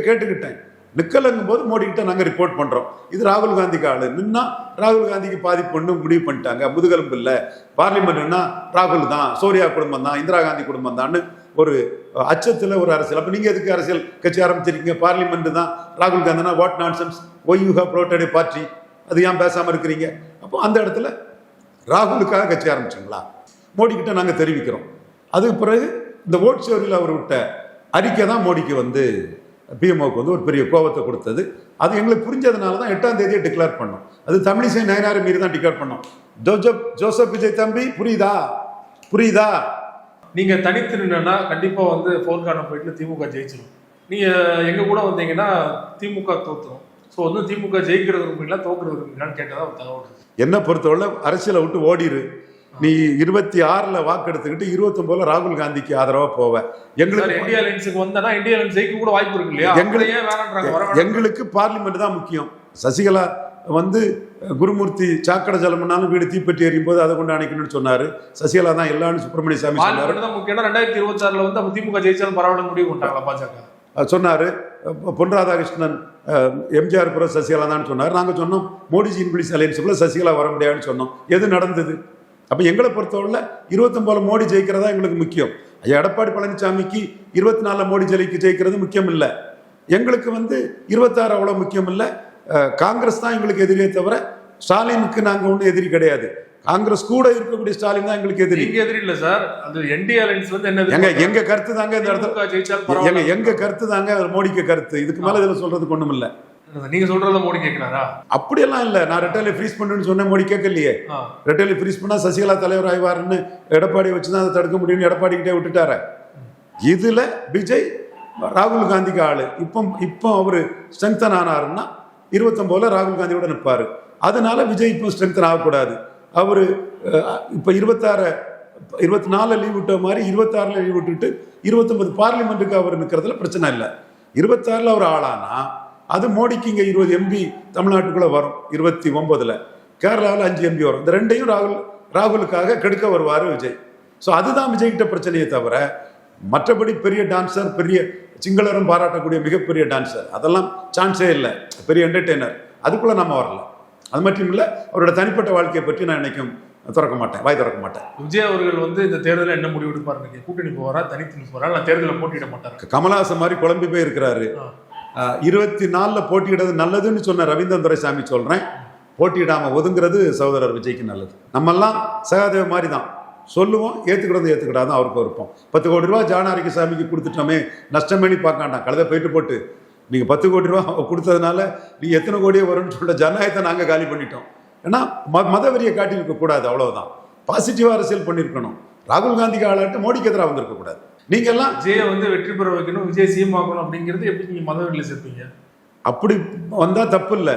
கேட்டுக்கிட்டேன். நிக்கலங்கும் போது மோடி கிட்ட நாங்க ரிப்போர்ட் பண்றோம். இது ராகுல் காந்திக்கு ஆளு நின்னா ராகுல் காந்திக்கு பாதிப்பு முடிவு பண்ணிட்டாங்க. முதுகெலும்பு இல்லை, பார்லிமெண்ட்னா ராகுல் தான், சோரியா குடும்பம் தான், இந்திரா காந்தி குடும்பம் தான் ஒரு அச்சத்துல ஒரு அரசியல். அப்ப நீங்க எதுக்கு அரசியல் கட்சி ஆரம்பிச்சிருக்கீங்க? பார்லிமெண்ட் தான் ராகுல் காந்தினா what nonsense, why you have protected party, அது ஏன் பேசாம இருக்கிறீங்க? அப்போ அந்த இடத்துல ராகுலுக்காக கட்சி ஆரம்பிச்சுங்களா? மோடி கிட்ட நாங்க தெரிவிக்கிறோம். அதுக்கு பிறகு இந்த ஓட் ஷோரில் அவர் விட்ட அறிக்கை தான் மோடிக்கு வந்து பிஎம்ஓக்கு வந்து ஒரு பெரிய கோபத்தை கொடுத்தது. அது எங்களுக்கு புரிஞ்சதுனால தான் 8ஆம் தேதியை டிக்ளேர் பண்ணோம். அது தமிழிசை நயனாரை மீறி தான் டிக்ளேர் பண்ணோம். ஜோசப் விஜய் தம்பி புரியுதா? நீங்க தனித்து நின்னா கண்டிப்பா வந்து 4 கார்னர் போயிட்டு திமுக ஜெயிச்சிடும். நீங்க எங்க கூட வந்தீங்கன்னா திமுக தோத்துரும். ஸோ வந்து திமுக ஜெயிக்கிறது விரும்புங்களா தோக்குறது விரும்புங்களான்னு கேட்டதா ஒரு தகவல். என்ன பொறுத்தவரை அரசியலை விட்டு ஓடிரு, நீ 26ல் வாக்கு எடுத்துக்கிட்டு 29ல் ராகுல் காந்திக்கு ஆதரவா போவ. எங்களுக்கு இந்தியா அலையன்ஸுக்கு வந்தா இந்தியா அலையன்ஸ் ஜெயிக்க கூட வாய்ப்பு இருக்கு இல்லையா? எங்களுக்கு பார்லிமெண்ட் தான் முக்கியம். சசிகலா வந்து குருமூர்த்தி சாக்கடை ஜலம்னாலும் வீடு தீப்பெட்டி எறியும் போது அதை கொண்டு அணைக்கணும்னு சொன்னாரு. சசிகலா தான் எல்லாரும் சுப்பிரமணிய சாமி சொன்னாரு. முக்கியம் 2026ல வந்து திமுக ஜெயிச்சாலும் பரவாயில்ல முடிவு கொண்டாங்களா பாஜக சொன்னாரு. பொன் ராதாகிருஷ்ணன் எம்ஜிஆர் புற சசிகலா தான் சொன்னார். நாங்கள் சொன்னோம் மோடிஜி இன்பிளிஸ் அலையன்ஸுக்குள்ள சசிகலா வர முடியாதுன்னு சொன்னோம். எது நடந்தது? அப்போ எங்களை பொறுத்தவரை 29 மோடி ஜெயிக்கிறதா எங்களுக்கு முக்கியம். எடப்பாடி பழனிசாமிக்கு 24 மோடி ஜெயிக்கிறது முக்கியம் இல்லை. எங்களுக்கு வந்து 26 அவ்வளோ முக்கியம் இல்லை. காங்கிரஸ் தான் எங்களுக்கு எதிரியே தவிர ஸ்டாலினுக்கு நாங்கள் ஒன்றும் எதிரி கிடையாது. காங்கிரஸ் கூட இருக்கக்கூடிய ஸ்டாலின் தான் எங்களுக்கு எதிரி. எதிரி இல்லை சார். அது என்டிஏ அலையன்ஸ் வந்து என்ன எங்க கருத்து தாங்க இந்த இடத்துல எங்க கருத்து தாங்க மோடிக்கு கருத்து. இதுக்கு மேல இதுல சொல்றதுக்கு ஒண்ணும் இல்லை. நீங்க சொல்றத மோடி கேட்கிறாரா? அப்படியெல்லாம் இல்ல. நான் ரெட்டையில ஃப்ரீஸ் பண்ணுன்னு சொன்னேன், மோடி கேட்கலையே. ரெட்டையில ஃப்ரீஸ் பண்ணா சசிகலா தலைவர் ஆய்வாருன்னு எடப்பாடி வச்சுதான் அதை தடுக்க முடியும்னு எடப்பாடி கிட்டே விட்டுட்டாரு. இதுல விஜய் ராகுல் காந்திக்கு ஆளு. இப்போ அவரு ஸ்ட்ரெங்தன் ஆனாருன்னா 29ல் ராகுல் காந்தியோட நிற்பாரு. அதனால விஜய் இப்போ ஸ்ட்ரெங்தன் ஆகக்கூடாது. அவரு இப்போ 24 லீவ் விட்ட மாதிரி 26ல் லீவ் விட்டுட்டு 29 பார்லிமெண்ட்டுக்கு அவர் நிற்கிறதுல பிரச்சனை இல்லை. 26ல் அவர் ஆளானா அது மோடிக்கு இங்கே 20 எம்பி தமிழ்நாட்டுக்குள்ள வரும். 29ல் கேரளாவில் 5 எம்பி வரும். இந்த ரெண்டையும் ராகுலுக்காக கெடுக்க வருவார் விஜய். ஸோ அதுதான் விஜய்கிட்ட பிரச்சனையே தவிர மற்றபடி பெரிய டான்சர், பெரிய சிங்களரும் பாராட்டக்கூடிய மிகப்பெரிய டான்சர், அதெல்லாம் சான்ஸே இல்லை. பெரிய என்டர்டெய்னர், அதுக்குள்ள நம்ம வரல. அது மட்டும் இல்லை, அவரோட தனிப்பட்ட வாழ்க்கையை பற்றி நான் நினைக்கும் வாய் திறக்க மாட்டேன். விஜய் அவர்கள் வந்து இந்த தேர்தலில் என்ன முடிவு எடுப்பாரு? கூட்டணி போவாரா, தனித்து போறா, நான் தேர்தலில் போட்டியிட மாட்டாரு? கமலஹாசன் மாதிரி குழம்பி போய் இருக்கிறாரு. 24ல் போட்டியிடுறது நல்லதுன்னு சொன்ன ரவீந்திரன் துரைசாமி சொல்றேன். போட்டியிடாம ஒதுங்கிறது சகோதரர் விஜய்க்கு நல்லது. நம்மெல்லாம் சகாதேவ மாதிரி தான் சொல்லுவோம், ஏற்றுக்கிடாது அவருக்கு விருப்பம். 10 கோடி ரூபா ஜானாரிக்கு சாமிக்கு கொடுத்துட்டோமே, நஷ்டமேனி பார்க்காண்டாம், கழுதை போயிட்டு போட்டு நீங்கள் 10 கோடி ரூபா கொடுத்ததுனால நீ எத்தனை கோடியே வரும்னு சொல்லிட்டு ஜனநாயகத்தை நாங்கள் காலி பண்ணிட்டோம். ஏன்னா மதவெறியை காட்டியிருக்க கூடாது, அவ்வளவுதான். பாசிட்டிவாக அரசியல் பண்ணியிருக்கணும். ராகுல் காந்திக்கு ஆளாட்டு மோடிக்கு எதிராக வந்திருக்க கூடாது. நீங்க எல்லாம் விஜயை வந்து வெற்றி பெற வைக்கணும், விஜய் சிஎம் ஆகணும் அப்படிங்கிறது எப்படி நீங்க மதவெறியில் சேர்ப்பீங்க? அப்படி வந்தா தப்பு இல்லை.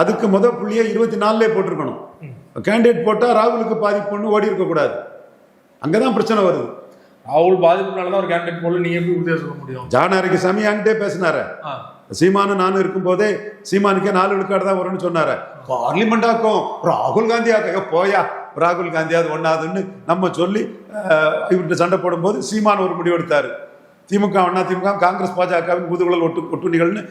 அதுக்கு புள்ளியை 24லே போட்டிருக்கணும். கேண்டிடேட் போட்டா ராகுலுக்கு பாதிப்புன்னு ஓடி இருக்க கூடாது. அங்கதான் பிரச்சனை வருது. ராகுல் பாதிப்புனாலதான் ஒரு கேண்டிடேட் போல நீங்க எப்படி உறுதியாக சொல்ல முடியும்? ஜானாரிக்கு சாமி என்கிட்டே பேசினாரு. சீமானு நானும் இருக்கும் போதே சீமானுக்கே 4 விழுக்காடு தான் வரும்னு சொன்னாரு. பார்லிமெண்டாக்கும் ராகுல் காந்தி போயா, ராகுல் காந்தியாவது ஒன்னாதுன்னு நம்ம சொல்லி இவர்கிட்ட சண்டை போடும்போது சீமான் ஒரு முடிவு எடுத்தாரு. திமுக அண்ணா திமுக காங்கிரஸ் பாஜகவின் முதுகுழல் ஒட்டுணிகள்னு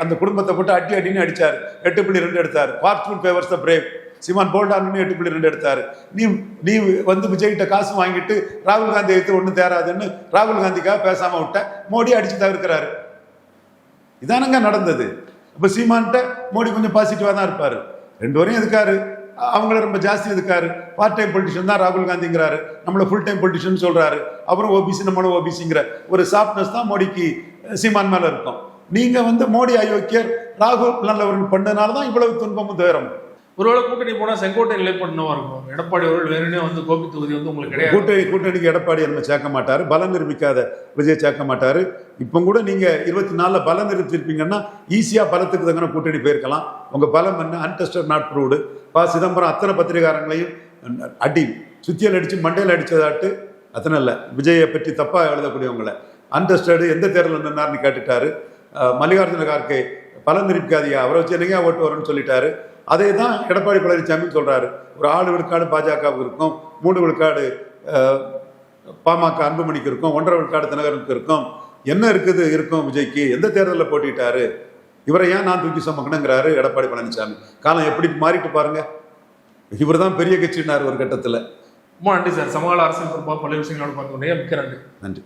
அந்த குடும்பத்தை போட்டு அடின்னு அடிச்சாரு. 8.2 எடுத்தாரு. Fortune favours the brave. Seeman போல்டான்னு 8.2 எடுத்தாரு. நீ வந்து விஜய்கிட்ட காசு வாங்கிட்டு ராகுல் காந்தி எடுத்து ஒன்றும் தேராதுன்னு ராகுல் காந்திக்காக பேசாம விட்ட மோடி அடிச்சு தவிர்க்கிறாரு. இதானங்க நடந்தது. இப்போ சீமான்கிட்ட மோடி கொஞ்சம் பாசிட்டிவா தான் இருப்பாரு. 2 வரையும் எதுக்காரு, அவங்கள ரொம்ப ஜாஸ்தி எதுக்காரு. பார்ட் டைம் பொலிட்டிஷியன் தான் ராகுல் காந்திங்கிறாரு, நம்மள ஃபுல் டைம் பொலிட்டிஷியன் சொல்றாரு. அப்புறம் ஓபிசி நம்மளும் ஓபிசிங்கிற ஒரு சாஃப்ட்னஸ் தான் மோடிக்கு சீமான் மேல இருக்கும். நீங்க வந்து மோடி அயோக்கியர் ராகுல் நல்லவர்கள் பண்ணதுனால தான் இவ்வளவு துன்பமும் துயரமும். ஒருவேளை கூட்டணி போனா செங்கோட்டை நிலைப்படனவா இருக்கும். எடப்பாடி அவர்கள் வேறுனே வந்து கோபி தொகுதி வந்து உங்களுக்கு கிடையாது. கூட்டணிக்கு எடப்பாடி நம்ம சேர்க்க மாட்டாரு, பலம் நிரூபிக்காத விஜய் சேர்க்க மாட்டாரு. இப்போ கூட நீங்க 24ல் பலம் நிரூபிச்சிருப்பீங்கன்னா ஈஸியா பலத்துக்கு தங்கின கூட்டணி போயிருக்கலாம். உங்க பலம் என்ன? Untested not proved. சிதம்பரம் அத்தனை பத்திரிகாரங்களையும் சுத்தியல் அடிச்சு மண்டையில் அடிச்சதாட்டு அத்தனை இல்லை. விஜயை பற்றி தப்பா எழுதக்கூடியவங்களை அன்டெஸ்டடு எந்த தேர்தலில் நின்னார்னு கேட்டுட்டாரு. மல்லிகார்ஜுன கார்கே பலம் நிரூபிக்காதியா, அவரை வச்சு என்னையா ஓட்டு வரும்னு சொல்லிட்டாரு. அதே தான் எடப்பாடி பழனிசாமி சொல்றாரு. ஒரு 4 விழுக்காடு பாஜகவுக்கு இருக்கும், 3 விழுக்காடு பாமக அன்புமணிக்கு இருக்கும், 1.5 விழுக்காடு தினகரனுக்கு இருக்கும். என்ன இருக்கும் விஜய்க்கு? எந்த தேர்தலில் போட்டிட்டாரு? இவரை ஏன் நான் தூக்கி சுமக்கணுங்கிறாரு எடப்பாடி பழனிசாமி. காலம் எப்படி மாறிட்டு பாருங்க. இவர் தான் பெரிய கட்சினார் ஒரு கட்டத்தில். ரொம்ப நன்றி சார். சமகால அரசியல் பல விஷயங்களோட பார்க்க முடியாது. மிக்க நன்றி. நன்றி.